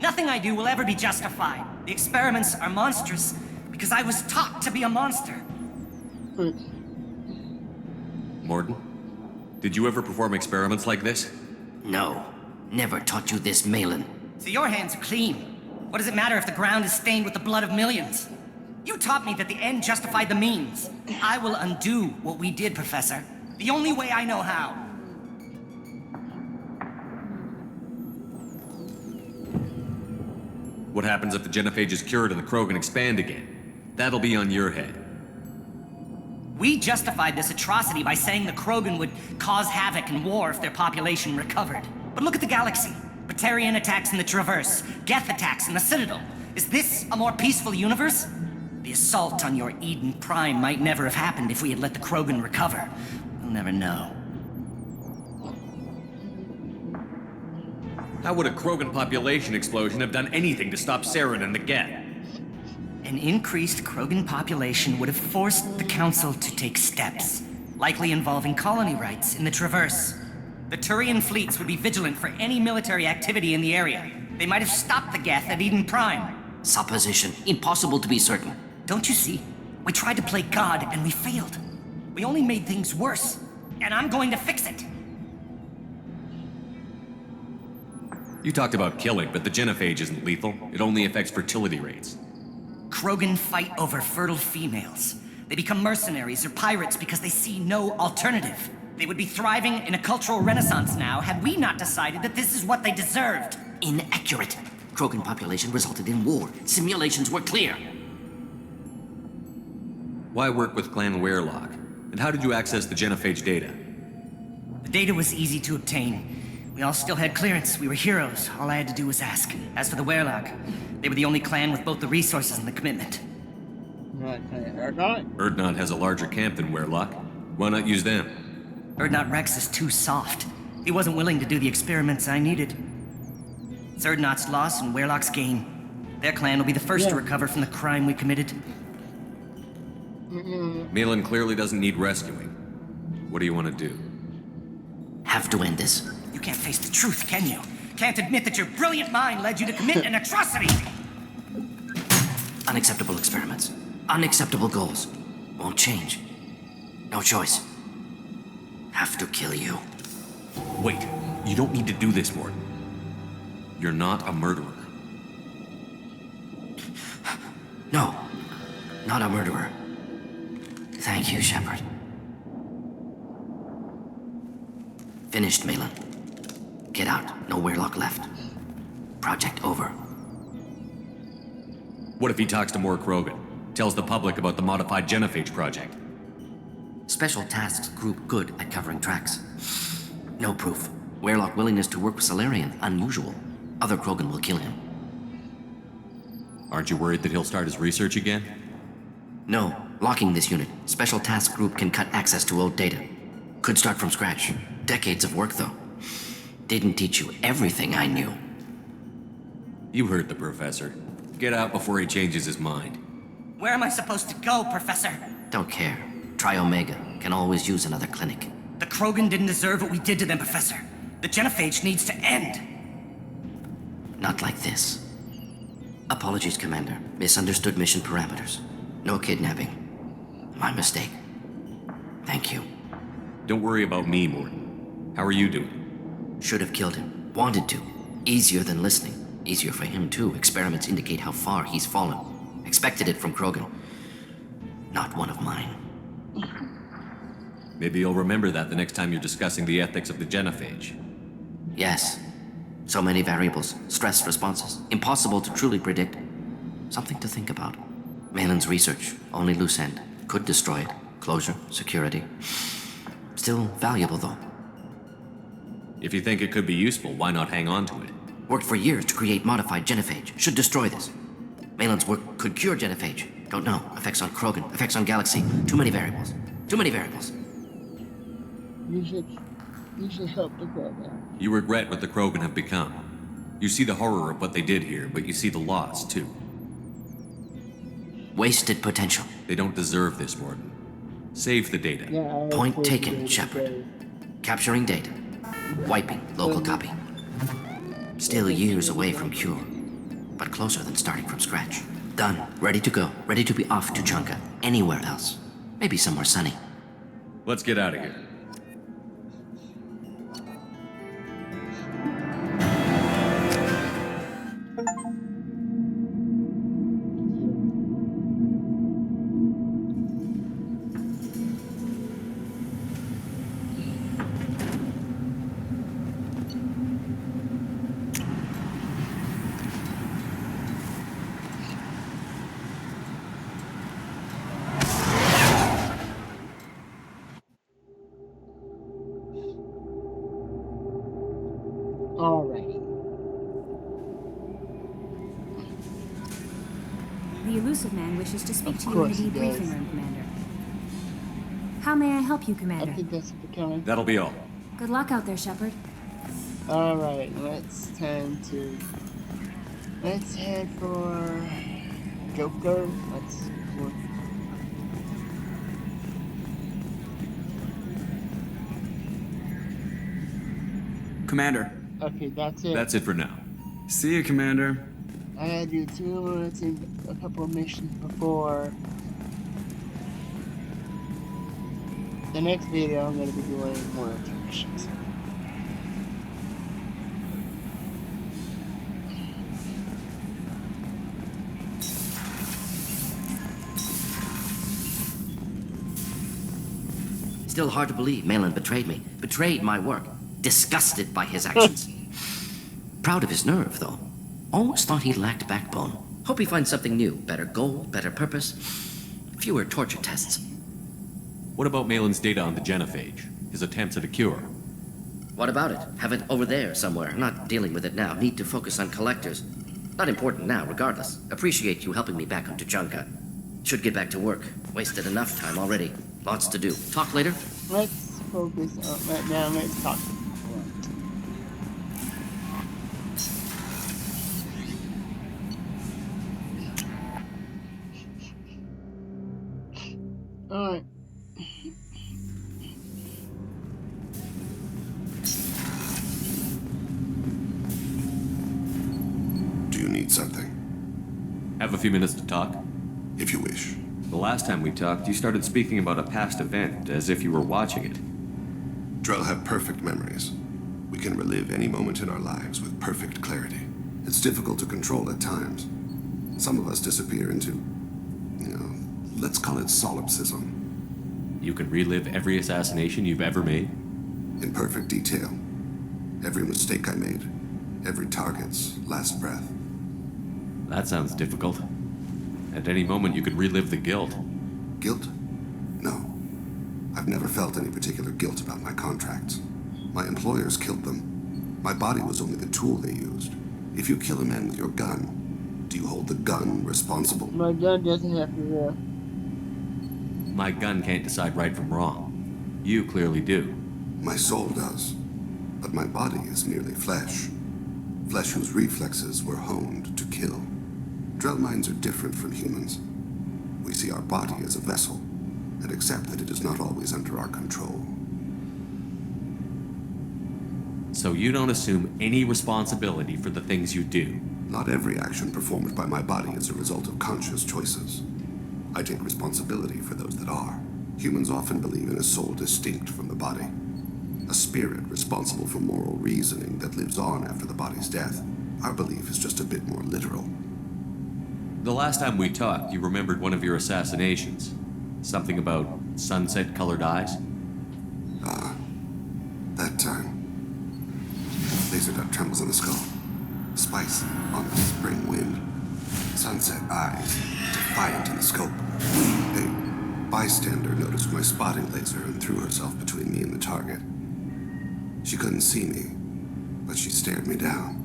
Nothing I do will ever be justified. The experiments are monstrous because I was taught to be a monster. Mordin, did you ever perform experiments like this? No. Never taught you this, Malin. So your hands are clean. What does it matter if the ground is stained with the blood of millions? You taught me that the end justified the means. I will undo what we did, Professor. The only way I know how. What happens if the genophage is cured and the Krogan expand again? That'll be on your head. We justified this atrocity by saying the Krogan would cause havoc and war if their population recovered. But look at the galaxy. Batarian attacks in the Traverse, Geth attacks in the Citadel. Is this a more peaceful universe? The assault on your Eden Prime might never have happened if we had let the Krogan recover. We'll never know. How would a Krogan population explosion have done anything to stop Saren and the Geth? An increased Krogan population would have forced the Council to take steps, likely involving colony rights in the Traverse. The Turian fleets would be vigilant for any military activity in the area. They might have stopped the Geth at Eden Prime. Supposition. Impossible to be certain. Don't you see? We tried to play God and we failed. We only made things worse. And I'm going to fix it. You talked about killing, but the genophage isn't lethal. It only affects fertility rates. Krogan fight over fertile females. They become mercenaries or pirates because they see no alternative. They would be thriving in a cultural renaissance now had we not decided that this is what they deserved. Inaccurate. Krogan population resulted in war. Simulations were clear. Why work with Clan Werelock? And how did you access the genophage data? The data was easy to obtain. We all still had clearance. We were heroes. All I had to do was ask. As for the Werelock, they were the only clan with both the resources and the commitment. Right, Urdnot? Urdnot has a larger camp than Werelock. Why not use them? Urdnot Rex is too soft. He wasn't willing to do the experiments I needed. It's Urdnot's loss and Werelock's gain. Their clan will be the first to recover from the crime we committed. Malin clearly doesn't need rescuing. What do you want to do? Have to end this. You can't face the truth, can you? Can't admit that your brilliant mind led you to commit an atrocity! Unacceptable experiments. Unacceptable goals. Won't change. No choice. Have to kill you. Wait, you don't need to do this, Mordin. You're not a murderer. No, not a murderer. Thank you, Shepard. Finished, Malin. Get out. No Werelock left. Project over. What if he talks to more Krogan? Tells the public about the modified genophage project? Special tasks group good at covering tracks. No proof. Werelock willingness to work with Salarian, unusual. Other Krogan will kill him. Aren't you worried that he'll start his research again? No. Locking this unit. Special task group can cut access to old data. Could start from scratch. Decades of work, though. Didn't teach you everything I knew. You heard the professor. Get out before he changes his mind. Where am I supposed to go, Professor? Don't care. Try Omega. Can always use another clinic. The Krogan didn't deserve what we did to them, Professor. The genophage needs to end. Not like this. Apologies, Commander. Misunderstood mission parameters. No kidnapping. My mistake. Thank you. Don't worry about me, Mordin. How are you doing? Should have killed him. Wanted to. Easier than listening. Easier for him, too. Experiments indicate how far he's fallen. Expected it from Krogan. Not one of mine. Maybe you'll remember that the next time you're discussing the ethics of the genophage. Yes. So many variables. Stress responses. Impossible to truly predict. Something to think about. Malin's research. Only loose end. Could destroy it. Closure. Security. Still valuable, though. If you think it could be useful, why not hang on to it? Worked for years to create modified genophage. Should destroy this. Malin's work could cure genophage. Don't know. Effects on Krogan. Effects on Galaxy. Too many variables. Too many variables. You should help the program. You regret what the Krogan have become. You see the horror of what they did here, but you see the loss, too. Wasted potential. They don't deserve this, Mordin. Save the data. Yeah, Point taken, Shepard. Capturing data. Wiping local copy. Still years away from cure, but closer than starting from scratch. Done. Ready to go. Ready to be off to Chunka. Anywhere else. Maybe somewhere sunny. Let's get out of here. Alright. the elusive man wishes to speak Of to you in the course he debriefing does. room, Commander. How may I help you, I Commander? think that's the coming. That'll be all. Good luck out there, Shepard. Alright, let's head for Joker. Commander. Okay, that's it. That's it for now. See you, Commander. I had to do 2 minutes and a couple of missions before. The next video I'm going to be doing more of the missions. Still hard to believe Malin betrayed me. Betrayed my work. Disgusted by his actions. Proud of his nerve, though. Almost thought he lacked backbone. Hope he finds something new. Better goal, better purpose. Fewer torture tests. What about Malin's data on the genophage? His attempts at a cure? What about it? Have it over there somewhere. Not dealing with it now. Need to focus on collectors. Not important now, regardless. Appreciate you helping me back onto Junka. Should get back to work. Wasted enough time already. Lots to do. Talk later? Let's focus on right now. Let's talk. Alright. Do you need something? Have a few minutes to talk? If you wish. The last time we talked, you started speaking about a past event, as if you were watching it. Drell have perfect memories. We can relive any moment in our lives with perfect clarity. It's difficult to control at times. Some of us disappear into, let's call it solipsism. You can relive every assassination you've ever made? In perfect detail. Every mistake I made. Every target's last breath. That sounds difficult. At any moment, you could relive the guilt. Guilt? No. I've never felt any particular guilt about my contracts. My employers killed them. My body was only the tool they used. If you kill a man with your gun, do you hold the gun responsible? My gun doesn't have to. My gun can't decide right from wrong. You clearly do. My soul does. But my body is merely flesh. Flesh whose reflexes were honed to kill. Drell minds are different from humans. We see our body as a vessel, and accept that it is not always under our control. So you don't assume any responsibility for the things you do? Not every action performed by my body is a result of conscious choices. I take responsibility for those that are. Humans often believe in a soul distinct from the body. A spirit responsible for moral reasoning that lives on after the body's death. Our belief is just a bit more literal. The last time we talked, you remembered one of your assassinations. Something about sunset-colored eyes? That time. Laser dot trembles on the skull. Spice on the spring wind. Sunset eyes, defiant in the scope. A bystander noticed my spotting laser and threw herself between me and the target. She couldn't see me, but she stared me down.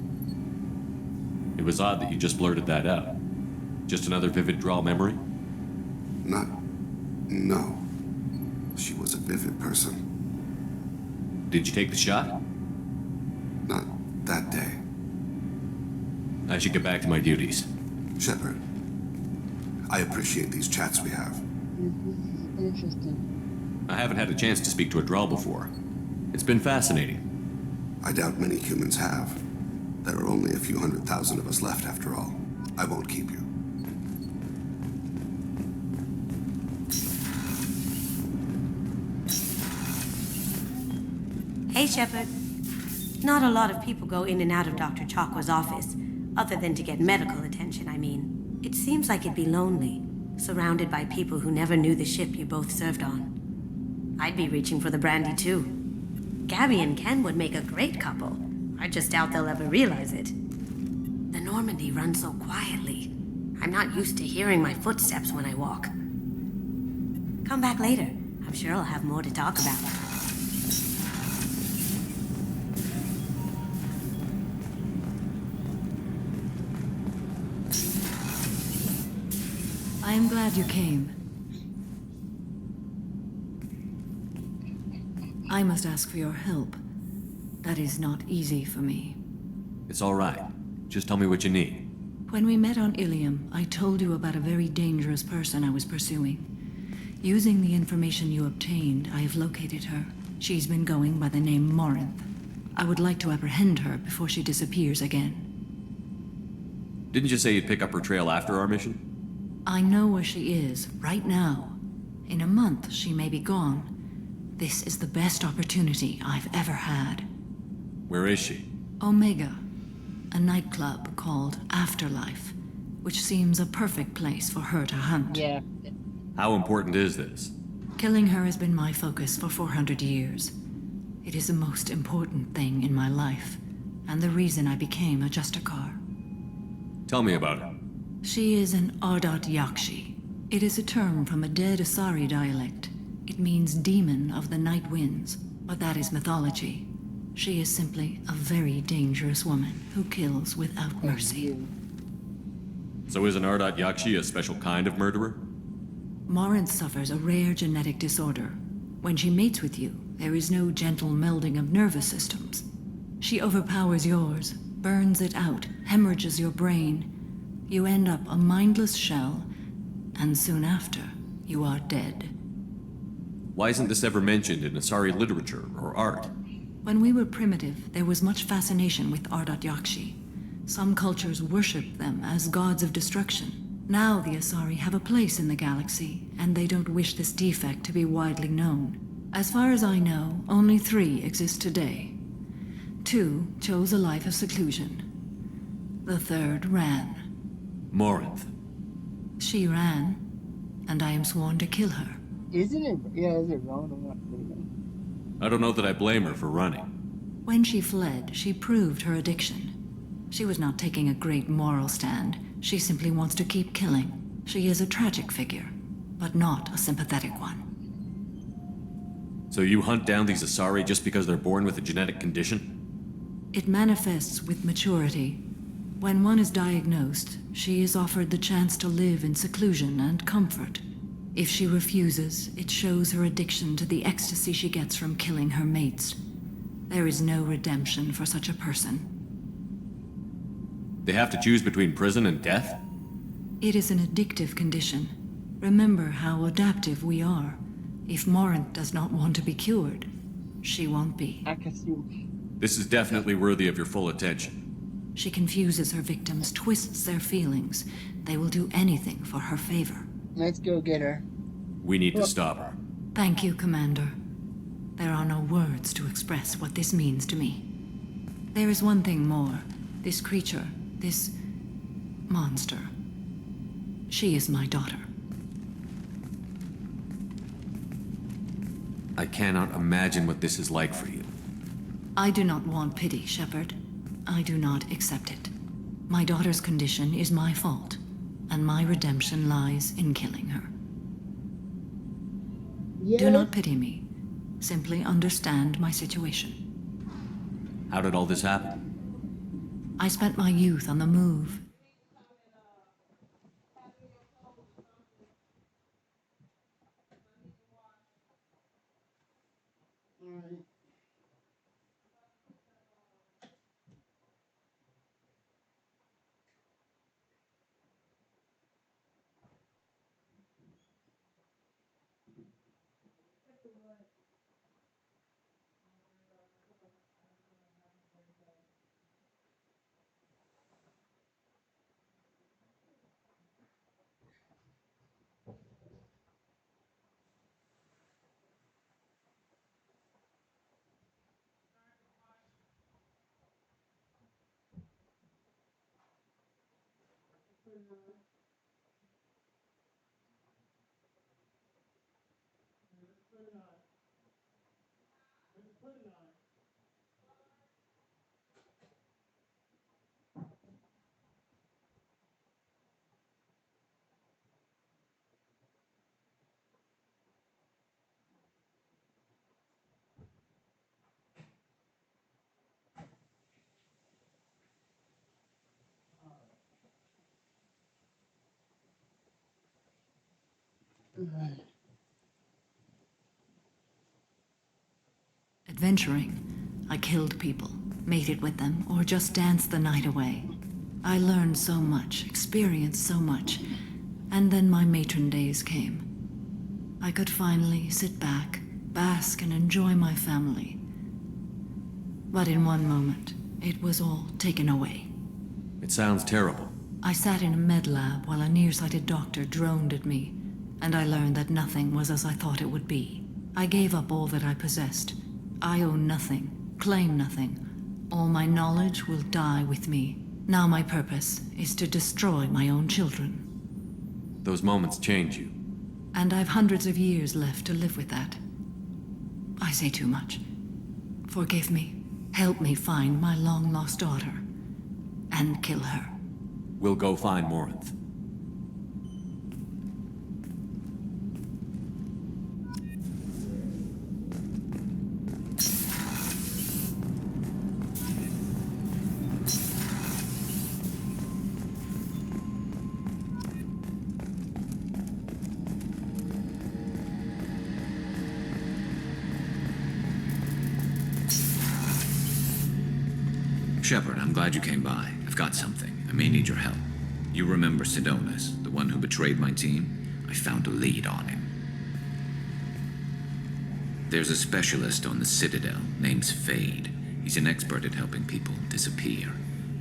It was odd that you just blurted that out. Just another vivid draw memory? No. She was a vivid person. Did you take the shot? Not that day. I should get back to my duties. Shepard, I appreciate these chats we have. Interesting. I haven't had a chance to speak to a Drell before. It's been fascinating. I doubt many humans have. There are only a few 100,000 of us left after all. I won't keep you. Hey, Shepard. Not a lot of people go in and out of Dr. Chakwa's office, other than to get medical attention, I mean. It seems like it'd be lonely, surrounded by people who never knew the ship you both served on. I'd be reaching for the brandy, too. Gabby and Ken would make a great couple. I just doubt they'll ever realize it. The Normandy runs so quietly. I'm not used to hearing my footsteps when I walk. Come back later. I'm sure I'll have more to talk about. I am glad you came. I must ask for your help. That is not easy for me. It's all right. Just tell me what you need. When we met on Ilium, I told you about a very dangerous person I was pursuing. Using the information you obtained, I have located her. She's been going by the name Morinth. I would like to apprehend her before she disappears again. Didn't you say you'd pick up her trail after our mission? I know where she is, right now. In a month, she may be gone. This is the best opportunity I've ever had. Where is she? Omega, a nightclub called Afterlife, which seems a perfect place for her to hunt. Yeah. How important is this? Killing her has been my focus for 400 years. It is the most important thing in my life, and the reason I became a Justicar. Tell me about her. She is an Ardat Yakshi. It is a term from a dead Asari dialect. It means demon of the night winds, but that is mythology. She is simply a very dangerous woman who kills without mercy. So is an Ardat Yakshi a special kind of murderer? Morinth suffers a rare genetic disorder. When she mates with you, there is no gentle melding of nervous systems. She overpowers yours, burns it out, hemorrhages your brain. You end up a mindless shell, and soon after, you are dead. Why isn't this ever mentioned in Asari literature or art? When we were primitive, there was much fascination with Ardat Yakshi. Some cultures worshipped them as gods of destruction. Now the Asari have a place in the galaxy, and they don't wish this defect to be widely known. As far as I know, only 3 exist today. 2 chose a life of seclusion. The 3rd ran. Morinth. She ran, and I am sworn to kill her. Isn't it? Yeah, is it wrong or not? I don't know that I blame her for running. When she fled, she proved her addiction. She was not taking a great moral stand. She simply wants to keep killing. She is a tragic figure, but not a sympathetic one. So you hunt down these Asari just because they're born with a genetic condition? It manifests with maturity. When one is diagnosed, she is offered the chance to live in seclusion and comfort. If she refuses, it shows her addiction to the ecstasy she gets from killing her mates. There is no redemption for such a person. They have to choose between prison and death? It is an addictive condition. Remember how adaptive we are. If Morinth does not want to be cured, she won't be. I can see. This is definitely worthy of your full attention. She confuses her victims, twists their feelings. They will do anything for her favor. Let's go get her. We need to stop her. Thank you, Commander. There are no words to express what this means to me. There is one thing more. This creature, this monster. She is my daughter. I cannot imagine what this is like for you. I do not want pity, Shepard. I do not accept it. My daughter's condition is my fault, and my redemption lies in killing her. Yes. Do not pity me. Simply understand my situation. How did all this happen? I spent my youth on the move. Adventuring. I killed people, mated with them, or just danced the night away. I learned so much, experienced so much, and then my matron days came. I could finally sit back, bask, and enjoy my family. But in one moment, it was all taken away. It sounds terrible. I sat in a med lab while a nearsighted doctor droned at me, and I learned that nothing was as I thought it would be. I gave up all that I possessed. I own nothing, claim nothing. All my knowledge will die with me. Now my purpose is to destroy my own children. Those moments change you. And I've hundreds of years left to live with that. I say too much. Forgive me. Help me find my long-lost daughter. And kill her. We'll go find Mordin. Shepard, I'm glad you came by. I've got something. I may need your help. You remember Sidonis, the one who betrayed my team? I found a lead on him. There's a specialist on the Citadel named Fade. He's an expert at helping people disappear.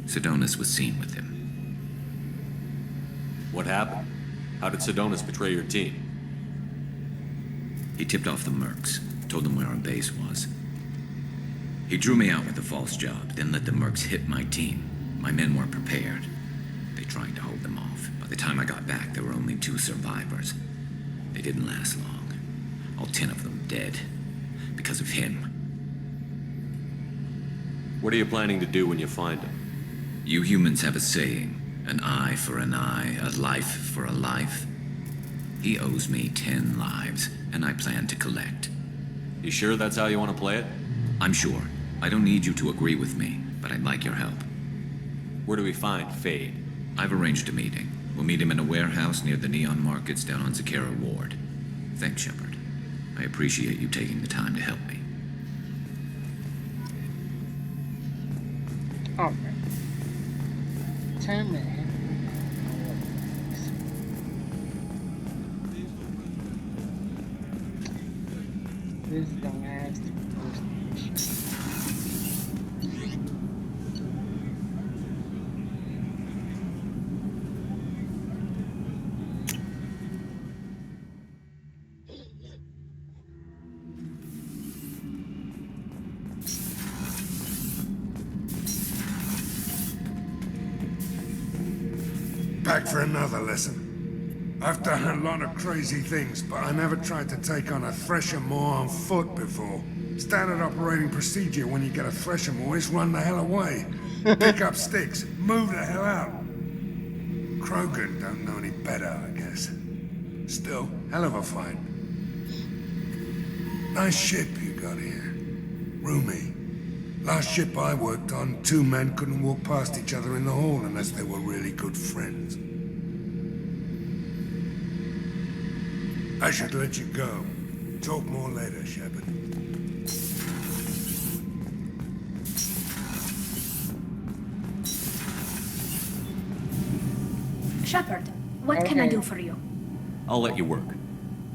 Sidonis was seen with him. What happened? How did Sidonis betray your team? He tipped off the mercs, told them where our base was. He drew me out with a false job, then let the mercs hit my team. My men weren't prepared. They tried to hold them off. By the time I got back, there were only 2 survivors. They didn't last long. All 10 of them dead. Because of him. What are you planning to do when you find him? You humans have a saying. An eye for an eye, a life for a life. He owes me 10 lives, and I plan to collect. You sure that's how you want to play it? I'm sure. I don't need you to agree with me, but I'd like your help. Where do we find Fade? I've arranged a meeting. We'll meet him in a warehouse near the Neon Markets down on Zakera Ward. Thanks, Shepard. I appreciate you taking the time to help me. Alright. Time to have this is the last first mission. Back for another lesson. I've done a lot of crazy things, but I never tried to take on a Thresher Maw on foot before. Standard operating procedure when you get a Thresher Maw is run the hell away. Pick up sticks, move the hell out. Krogan don't know any better, I guess. Still, hell of a fight. Nice ship you got here. Roomy. Last ship I worked on, 2 men couldn't walk past each other in the hall unless they were really good friends. I should let you go. Talk more later, Shepard. Shepard, what can I do for you? I'll let you work.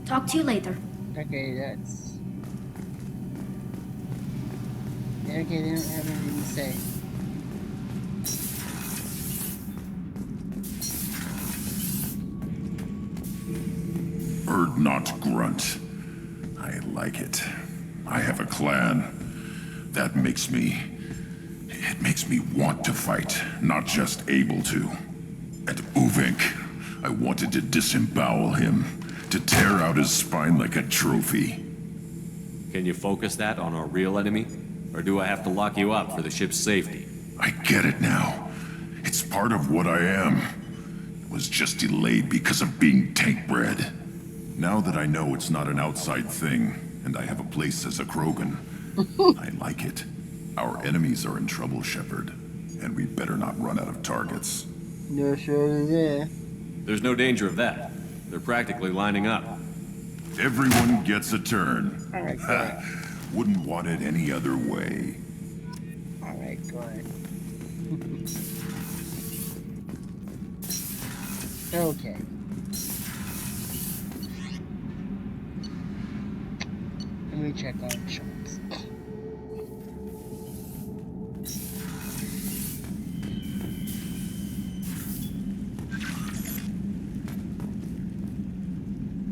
Talk to you later. Okay, that's... Okay, they don't have anything to say. Not Grunt. I like it. I have a clan. That makes me... It makes me want to fight, not just able to. At Uvink, I wanted to disembowel him, to tear out his spine like a trophy. Can you focus that on our real enemy? Or do I have to lock you up for the ship's safety? I get it now. It's part of what I am. It was just delayed because of being tank-bred. Now that I know it's not an outside thing, and I have a place as a Krogan, I like it. Our enemies are in trouble, Shepard, and we better not run out of targets. No, sure there. There's no danger of that. They're practically lining up. Everyone gets a turn. Alright, Grunt. Wouldn't want it any other way. Alright, Grunt. Okay. Let me check on the shops.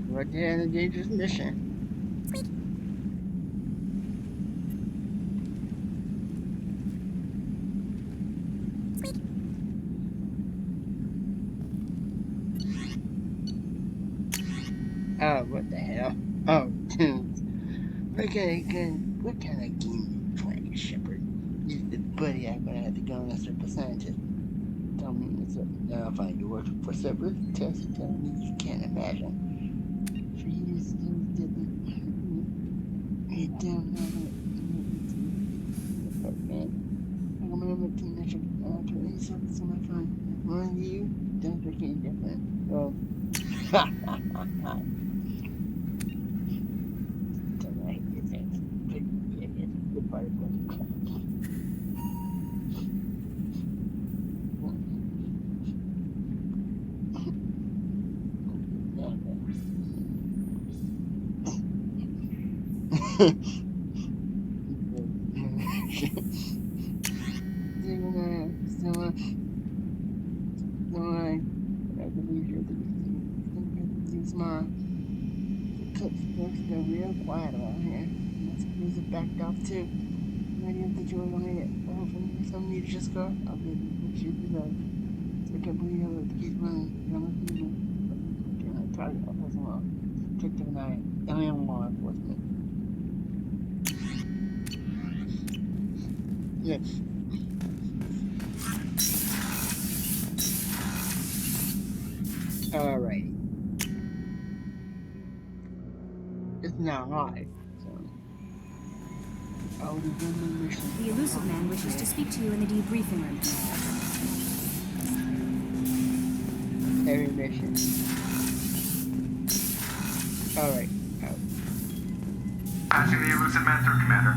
Right there in a dangerous mission. Oh, what the hell? Oh, what kind of game are you playing, Shepard? Just a buddy, I'm gonna have to go on a super scientist. Tell me what's up. Now if I work for separate tests, tell me you can't imagine. For years, you damn man. I'm gonna have a teenager to any service on my phone. One of you, don't look any different. Well, ha ha ha ha. Tonight is it. The party was they're real quiet around here. Let's music backed off too. Ready up the joy behind it. From some need to just go. I'll be what you deserve. So I can't believe how it keeps running. I'm a human. Okay, I tried it. I wasn't wrong. Detective and I am law enforcement. Yes. Alrighty. It's now live, so I'll be doing the mission. The elusive man wishes to speak to you in the debriefing room. Every mission. Alright, out. Passing the elusive man through, Commander.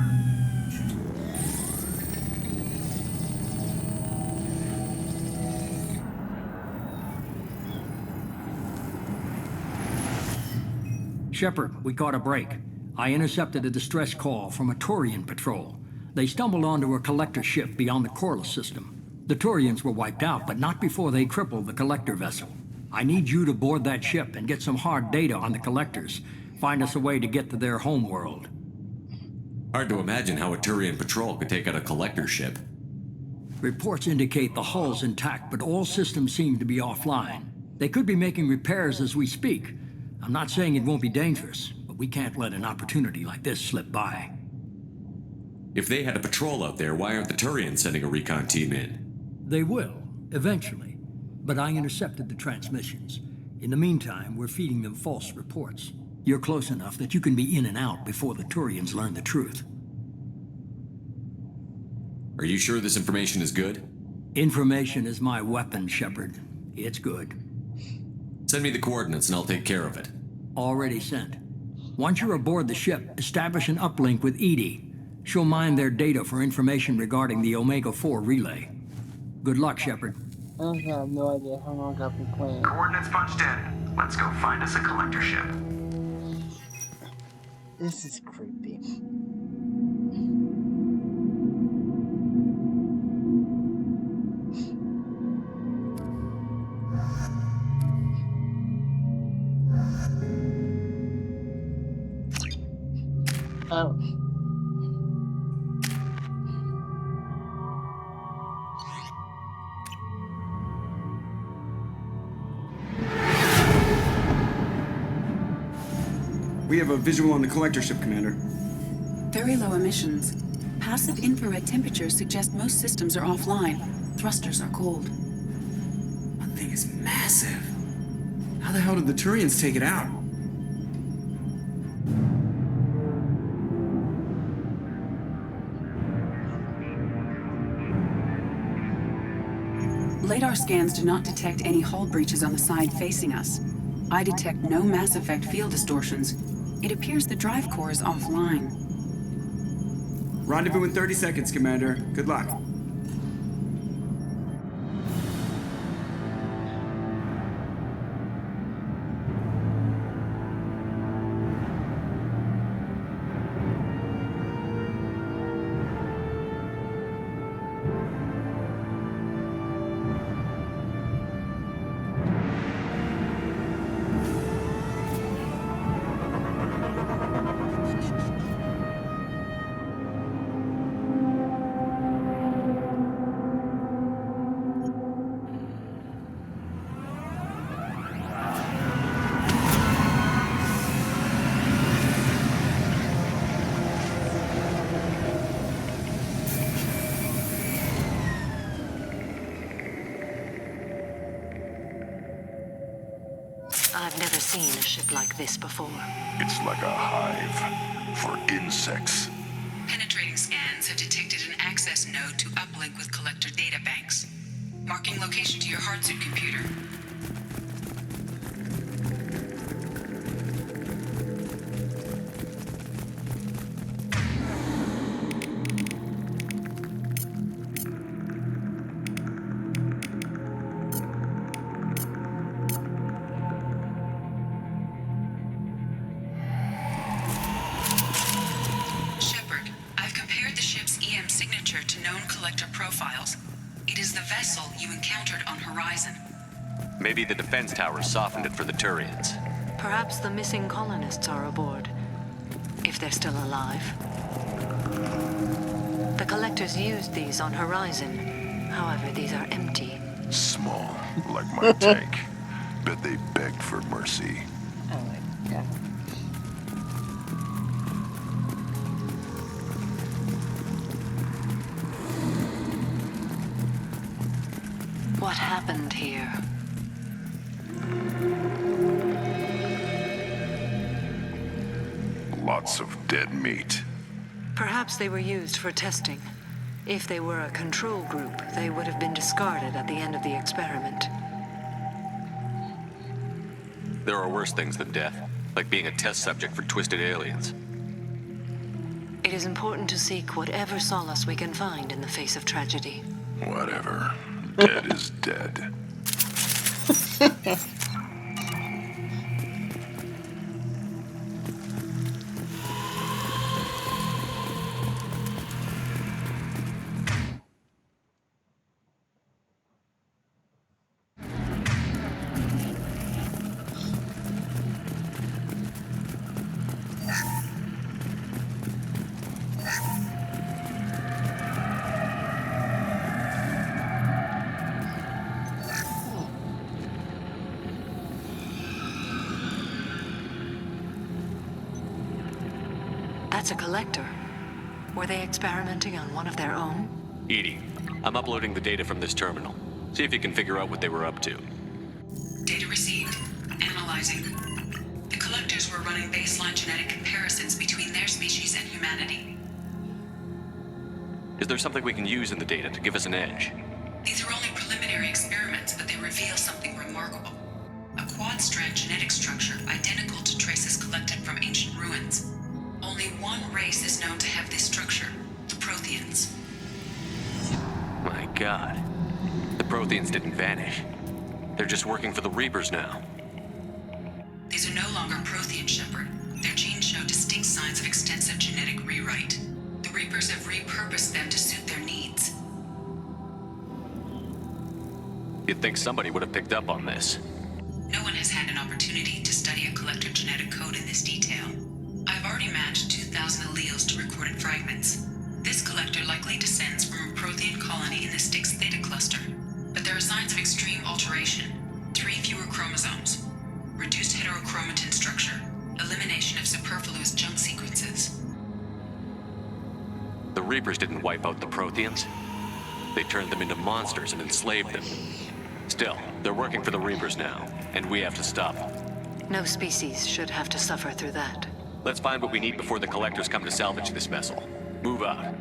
Shepard, we caught a break. I intercepted a distress call from a Turian patrol. They stumbled onto a collector ship beyond the Corliss system. The Turians were wiped out, but not before they crippled the collector vessel. I need you to board that ship and get some hard data on the collectors. Find us a way to get to their home world. Hard to imagine how a Turian patrol could take out a collector ship. Reports indicate the hull's intact, but all systems seem to be offline. They could be making repairs as we speak. I'm not saying it won't be dangerous, but we can't let an opportunity like this slip by. If they had a patrol out there, why aren't the Turians sending a recon team in? They will, eventually. But I intercepted the transmissions. In the meantime, we're feeding them false reports. You're close enough that you can be in and out before the Turians learn the truth. Are you sure this information is good? Information is my weapon, Shepard. It's good. Send me the coordinates and I'll take care of it. Already sent. Once you're aboard the ship, establish an uplink with Edie. She'll mine their data for information regarding the Omega-4 relay. Good luck, Shepard. I have no idea how long I've been playing. Coordinates punched in. Let's go find us a collector ship. This is creepy. Oh. We have a visual on the collector ship, Commander. Very low emissions. Passive infrared temperatures suggest most systems are offline. Thrusters are cold. That thing is massive. How the hell did the Turians take it out? Radar scans do not detect any hull breaches on the side facing us. I detect no Mass Effect field distortions, It appears the drive core is offline. Rendezvous in 30 seconds, Commander. Good luck. I've never seen a ship like this before. It's like a hive for insects. Penetrating scans have detected an access node to uplink with collector databanks. Marking location to your hardsuit computer. Shepard, I've compared the ship's EM signature to known collector profiles. It is the vessel you encountered on Horizon. Maybe the defense tower softened it for the Turians. Perhaps the missing colonists are aboard. If they're still alive. The collectors used these on Horizon. However, these are empty. Small, like my tank. Bet they begged for mercy. Oh my god. What happened here? Lots of dead meat. Perhaps they were used for testing. If they were a control group, they would have been discarded at the end of the experiment. There are worse things than death, like being a test subject for twisted aliens. It is important to seek whatever solace we can find in the face of tragedy. Whatever. Dead is dead. That's a collector. Were they experimenting on one of their own? Edie, I'm uploading the data from this terminal. See if you can figure out what they were up to. Data received. Analyzing. The collectors were running baseline genetic comparisons between their species and humanity. Is there something we can use in the data to give us an edge? These are only preliminary experiments, but they reveal something remarkable. A quad-strand genetic structure identical to traces collected from ancient ruins. Only one race is known to have this structure, the Protheans. My god. The Protheans didn't vanish. They're just working for the Reapers now. These are no longer Prothean, Shepard. Their genes show distinct signs of extensive genetic rewrite. The Reapers have repurposed them to suit their needs. You'd think somebody would have picked up on this. No one has had an opportunity to study a collector genetic code in this detail. I've already matched 2,000 alleles to recorded fragments. This collector likely descends from a Prothean colony in the Styx Theta cluster. But there are signs of extreme alteration. 3 fewer chromosomes. Reduced heterochromatin structure. Elimination of superfluous junk sequences. The Reapers didn't wipe out the Protheans. They turned them into monsters and enslaved them. Still, they're working for the Reapers now, and we have to stop them. No species should have to suffer through that. Let's find what we need before the collectors come to salvage this vessel. Move out.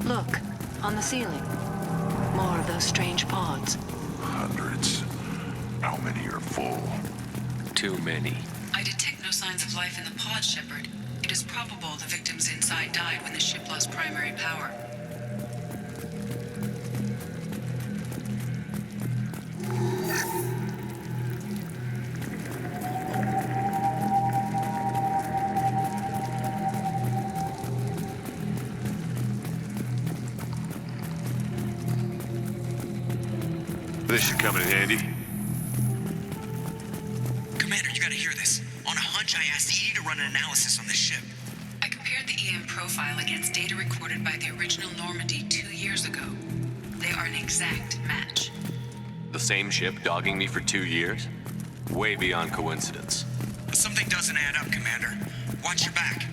Look, on the ceiling. More of those strange pods. Hundreds. How many are full? Too many. I detect no signs of life in the pod, Shepard. It is probable the victims inside died when the ship lost primary power. This should come in handy. Commander, you gotta hear this. On a hunch, I asked Edie to run an analysis on this ship. I compared the EM profile against data recorded by the original Normandy 2 years ago. They are an exact match. The same ship dogging me for 2 years? Way beyond coincidence. Something doesn't add up, Commander. Watch your back.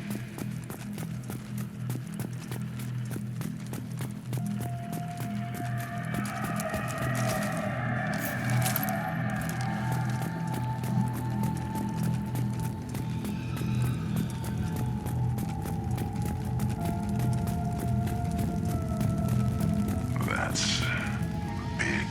That's big.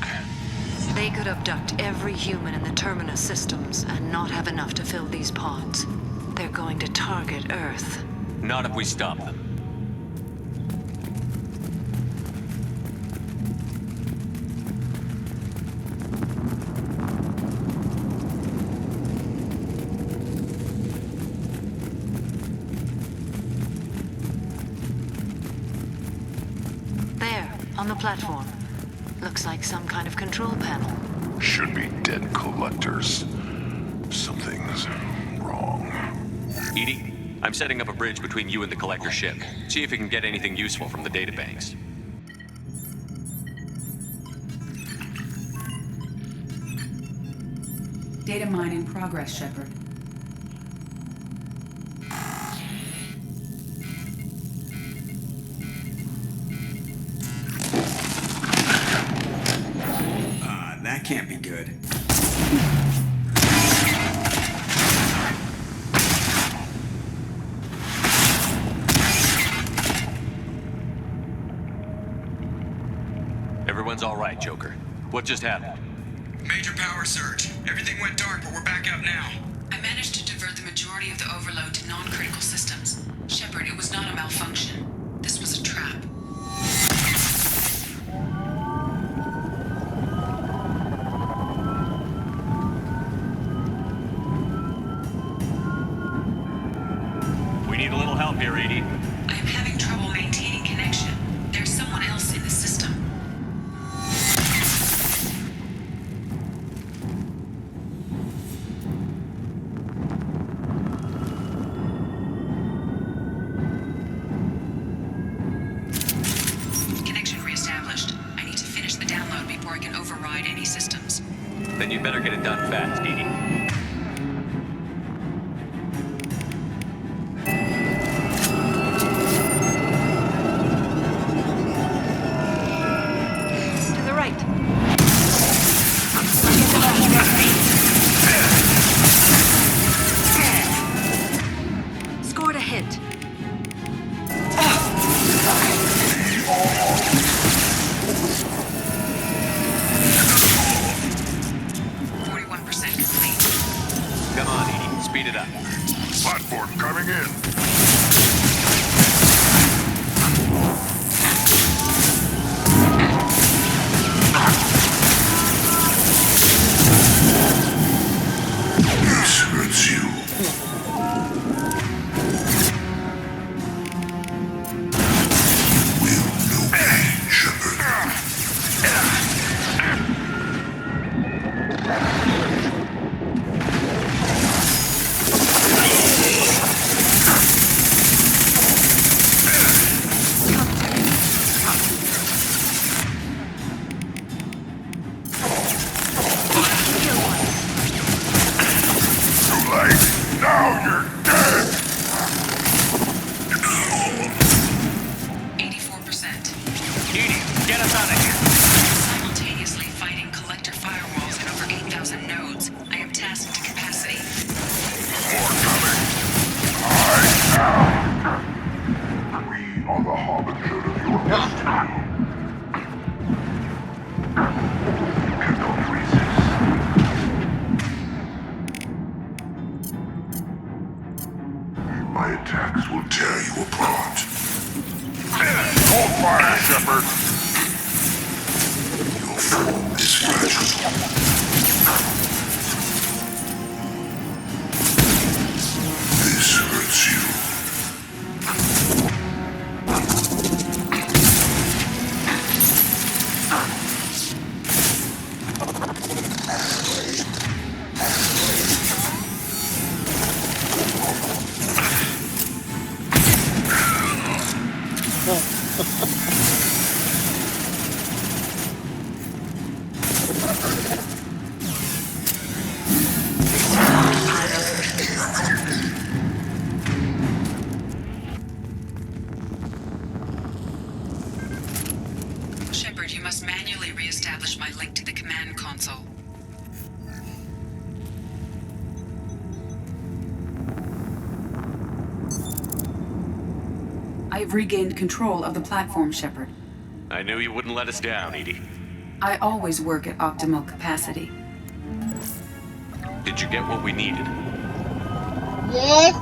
They could abduct every human in the Terminus systems and not have enough to fill these pods. They're going to target Earth. Not if we stop them. There, on the platform. Looks like some kind of control panel. Should be dead collectors. Something's wrong. Edie, I'm setting up a bridge between you and the collector ship. See if you can get anything useful from the databanks. Data mine in progress, Shepard. That can't be good. Everyone's all right, Joker. What just happened? Major power surge. Everything went dark, but we're back out now. I managed to divert the majority of the overload to non-critical systems. Shepard, it was not a malfunction. This was a trap. We need a little help here, Edie. I am having trouble maintaining connection. There's someone else in the system. Connection reestablished. I need to finish the download before I can override any systems. Then you'd better get it done fast, Edie. To the right. Scored a hit. 41% complete. Come on, Edie. Speed it up. Platform coming in. This hurts you. tear you apart. Hold fire, Shepard! Your form is fragile. This hurts you. Shepard, you must manually re-establish my link to the command console. I've regained control of the platform, Shepard. I knew you wouldn't let us down, Edie. I always work at optimal capacity. Did you get what we needed? Yes.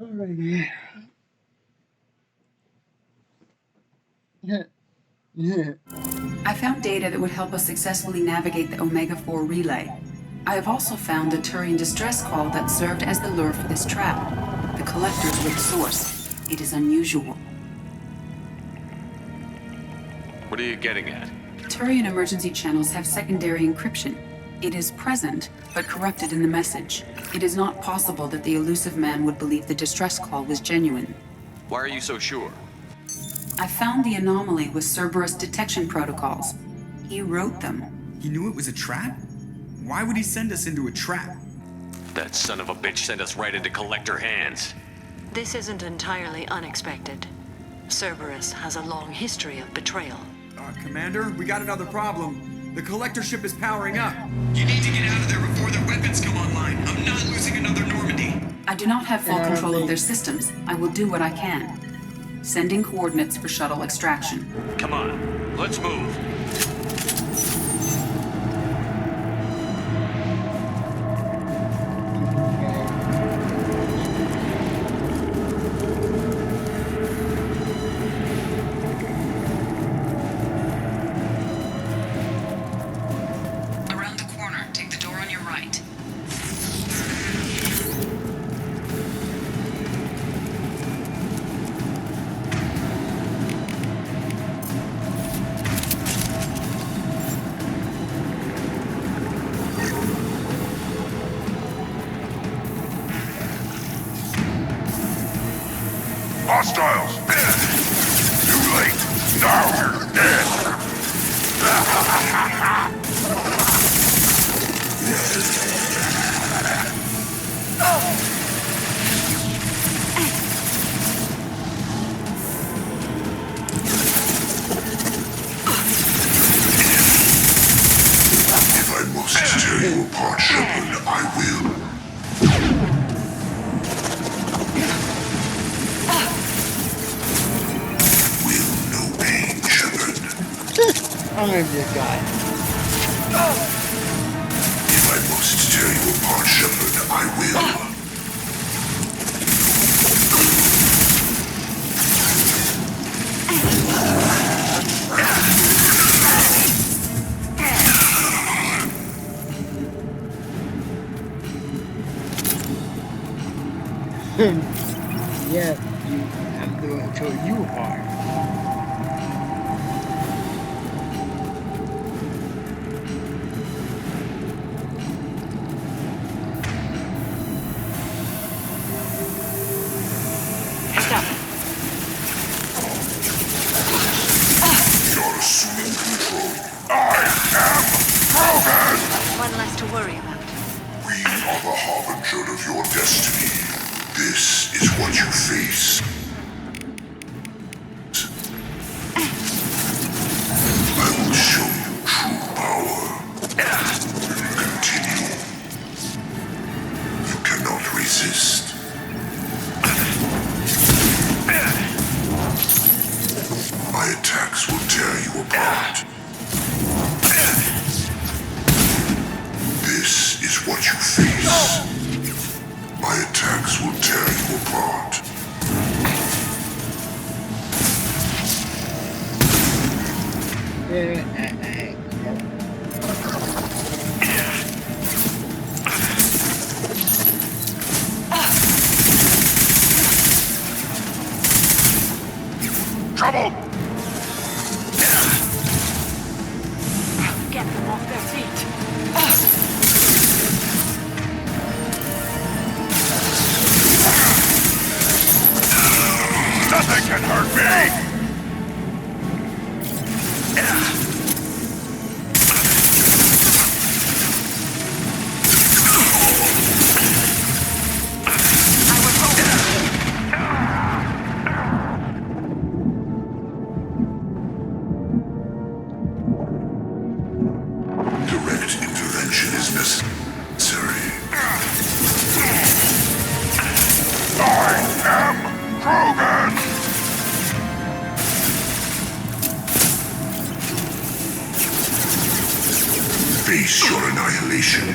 Alrighty. Yeah. I found data that would help us successfully navigate the Omega-4 relay. I have also found a Turian distress call that served as the lure for this trap. The collectors were the source. It is unusual. What are you getting at? Turian emergency channels have secondary encryption. It is present, but corrupted in the message. It is not possible that the elusive man would believe the distress call was genuine. Why are you so sure? I found the anomaly with Cerberus detection protocols. He wrote them. He knew it was a trap? Why would he send us into a trap? That son of a bitch sent us right into collector hands. This isn't entirely unexpected. Cerberus has a long history of betrayal. Commander, we got another problem. The collector ship is powering up. You need to get out of there before their weapons come online. I'm not losing another Normandy. I do not have full control of their systems. I will do what I can. Sending coordinates for shuttle extraction. Come on, let's move. Around the corner, take the door on your right. Hostiles! Too late! Now you're dead! If I must tear you apart, Shepard, I will. I'm gonna be a guy. If I must tear you apart, Shepard, I will. Yeah, I'm going to tear you apart. You're assuming control. I am Krogan! One less to worry about. We are the harbinger of your destiny. This is what you face. I will show you true power. Continue. You cannot resist. My attacks will tear you apart. This is what you face. My attacks will tear you apart. Trouble! Get them off their feet. Nothing can hurt me! Direct intervention is necessary. I am Krogan! Face your annihilation.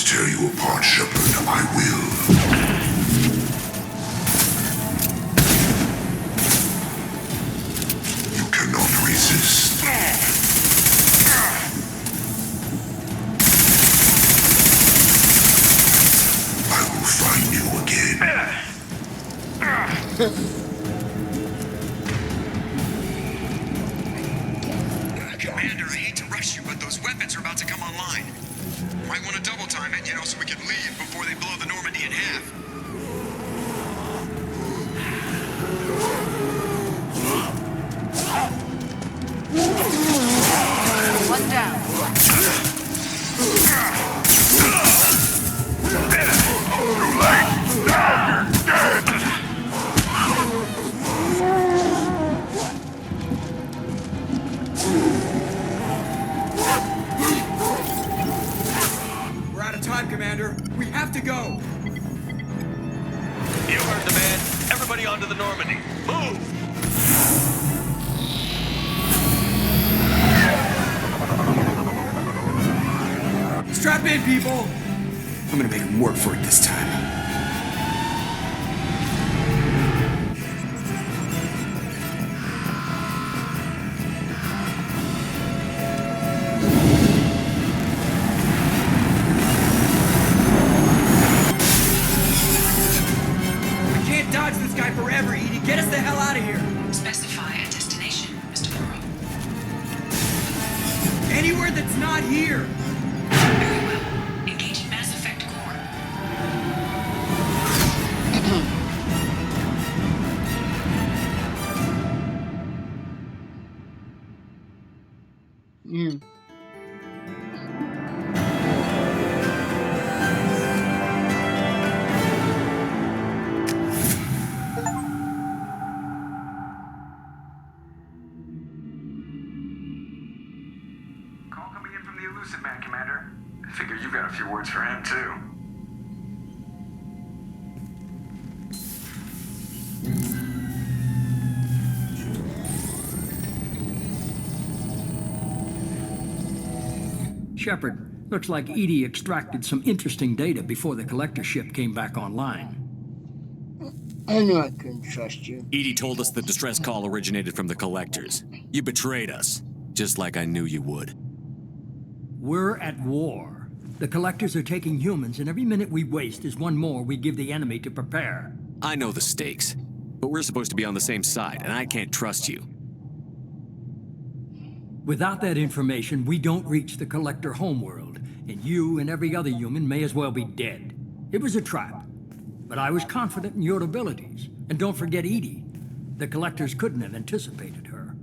must tear you apart, Shepard. I will. You cannot resist. I will find you again. Commander, I hate to rush you, but those weapons are about to come online. Might want to double time it, so we can leave before they blow the Normandy in half. One down. Too late! Now you're dead! We're out of time, Commander. We have to go. You heard the man. Everybody onto the Normandy. Move! Strap in, people! I'm gonna make him work for it this time. We can't dodge this guy forever, Edie. Get us the hell out of here. Specify a destination, Mr. Burrow. Anywhere that's not here. Very well. Engage Mass Effect Core. Call coming in from the Elusive Man, Commander. Figure you got a few words for him, too. Shepard, looks like Edie extracted some interesting data before the collector ship came back online. I knew I couldn't trust you. Edie told us the distress call originated from the collectors. You betrayed us, just like I knew you would. We're at war. The collectors are taking humans, and every minute we waste is one more we give the enemy to prepare. I know the stakes, but we're supposed to be on the same side, and I can't trust you. Without that information, we don't reach the collector homeworld, and you and every other human may as well be dead. It was a trap, but I was confident in your abilities. And don't forget Edie. The collectors couldn't have anticipated her.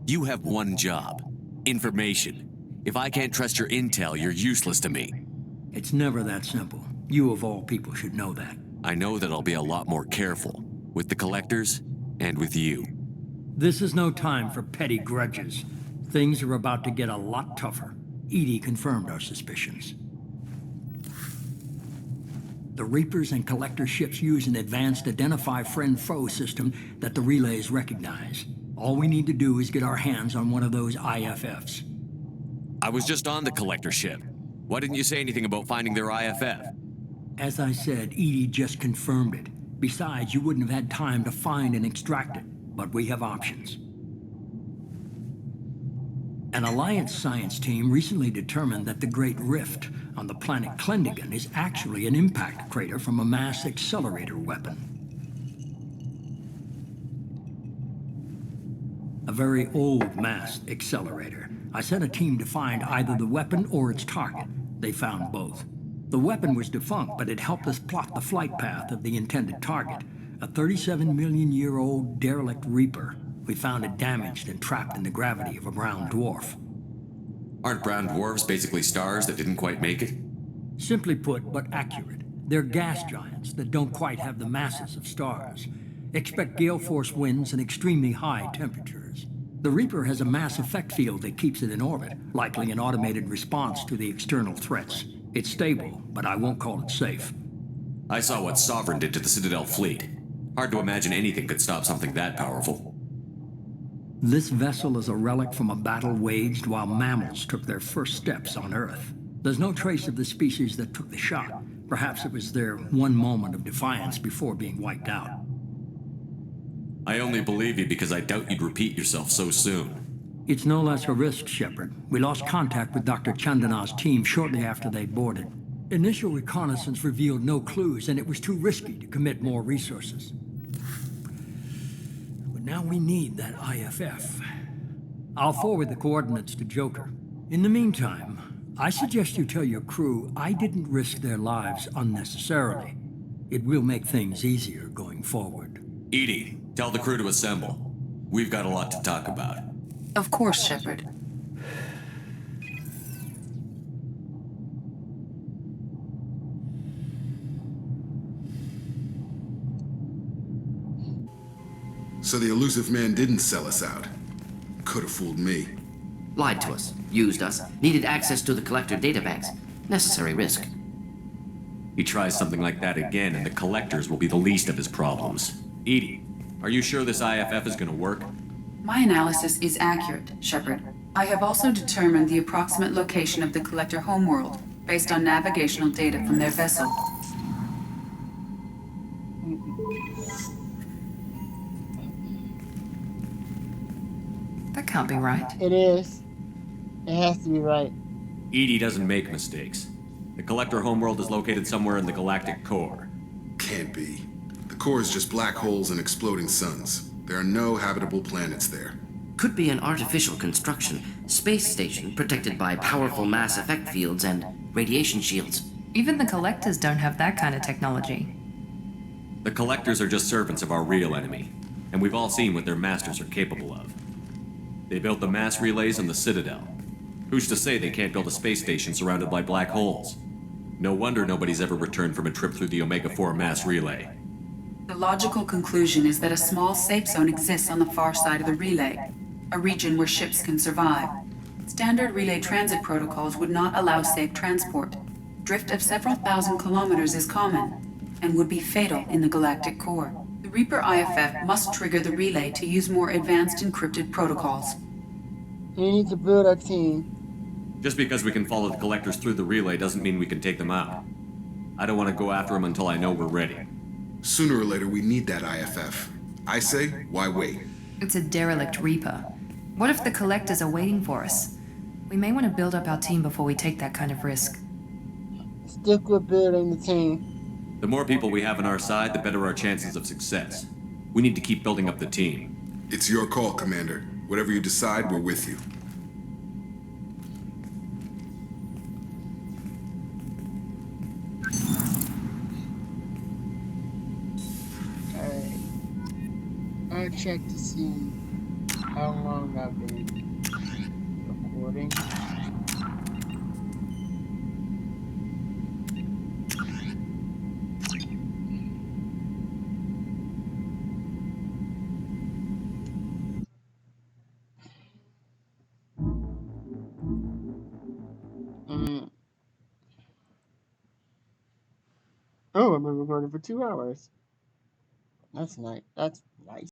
You have one job. Information. If I can't trust your intel, you're useless to me. It's never that simple. You of all people should know that. I know that I'll be a lot more careful. With the collectors, and with you. This is no time for petty grudges. Things are about to get a lot tougher. Edie confirmed our suspicions. The Reapers and Collector ships use an advanced identify friend-foe system that the relays recognize. All we need to do is get our hands on one of those IFFs. I was just on the Collector ship. Why didn't you say anything about finding their IFF? As I said, Edie just confirmed it. Besides, you wouldn't have had time to find and extract it. But we have options. An Alliance science team recently determined that the Great Rift on the planet Klendigan is actually an impact crater from a mass accelerator weapon. A very old mass accelerator. I sent a team to find either the weapon or its target. They found both. The weapon was defunct, but it helped us plot the flight path of the intended target. A 37-million-year-old derelict Reaper. We found it damaged and trapped in the gravity of a brown dwarf. Aren't brown dwarfs basically stars that didn't quite make it? Simply put, but accurate. They're gas giants that don't quite have the masses of stars. Expect gale force winds and extremely high temperatures. The Reaper has a mass effect field that keeps it in orbit, likely an automated response to the external threats. It's stable, but I won't call it safe. I saw what Sovereign did to the Citadel fleet. Hard to imagine anything could stop something that powerful. This vessel is a relic from a battle waged while mammals took their first steps on Earth. There's no trace of the species that took the shot. Perhaps it was their one moment of defiance before being wiped out. I only believe you because I doubt you'd repeat yourself so soon. It's no less a risk, Shepard. We lost contact with Dr. Chandana's team shortly after they boarded. Initial reconnaissance revealed no clues, and it was too risky to commit more resources. But now we need that IFF. I'll forward the coordinates to Joker. In the meantime, I suggest you tell your crew I didn't risk their lives unnecessarily. It will make things easier going forward. Edie, tell the crew to assemble. We've got a lot to talk about. Of course, Shepard. So the elusive man didn't sell us out. Could have fooled me. Lied to us, used us, needed access to the collector databanks. Necessary risk. He tries something like that again, and the collectors will be the least of his problems. Edie, are you sure this IFF is gonna work? My analysis is accurate, Shepard. I have also determined the approximate location of the collector homeworld based on navigational data from their vessel. That can't be right. It is. It has to be right. Edie doesn't make mistakes. The collector homeworld is located somewhere in the galactic core. Can't be. The core is just black holes and exploding suns. There are no habitable planets there. Could be an artificial construction, space station protected by powerful mass effect fields and radiation shields. Even the collectors don't have that kind of technology. The collectors are just servants of our real enemy, and we've all seen what their masters are capable of. They built the mass relays on the Citadel. Who's to say they can't build a space station surrounded by black holes? No wonder nobody's ever returned from a trip through the Omega-4 mass relay. The logical conclusion is that a small safe zone exists on the far side of the relay, a region where ships can survive. Standard relay transit protocols would not allow safe transport. Drift of several thousand kilometers is common, and would be fatal in the galactic core. The Reaper IFF must trigger the relay to use more advanced encrypted protocols. We need to build a team. Just because we can follow the collectors through the relay doesn't mean we can take them out. I don't want to go after them until I know we're ready. Sooner or later, we need that IFF. I say, why wait? It's a derelict Reaper. What if the collectors are waiting for us? We may want to build up our team before we take that kind of risk. Stick with building the team. The more people we have on our side, the better our chances of success. We need to keep building up the team. It's your call, Commander. Whatever you decide, we're with you. I'll check to see how long I've been recording. Oh, I've been recording for 2 hours. That's nice. That's nice.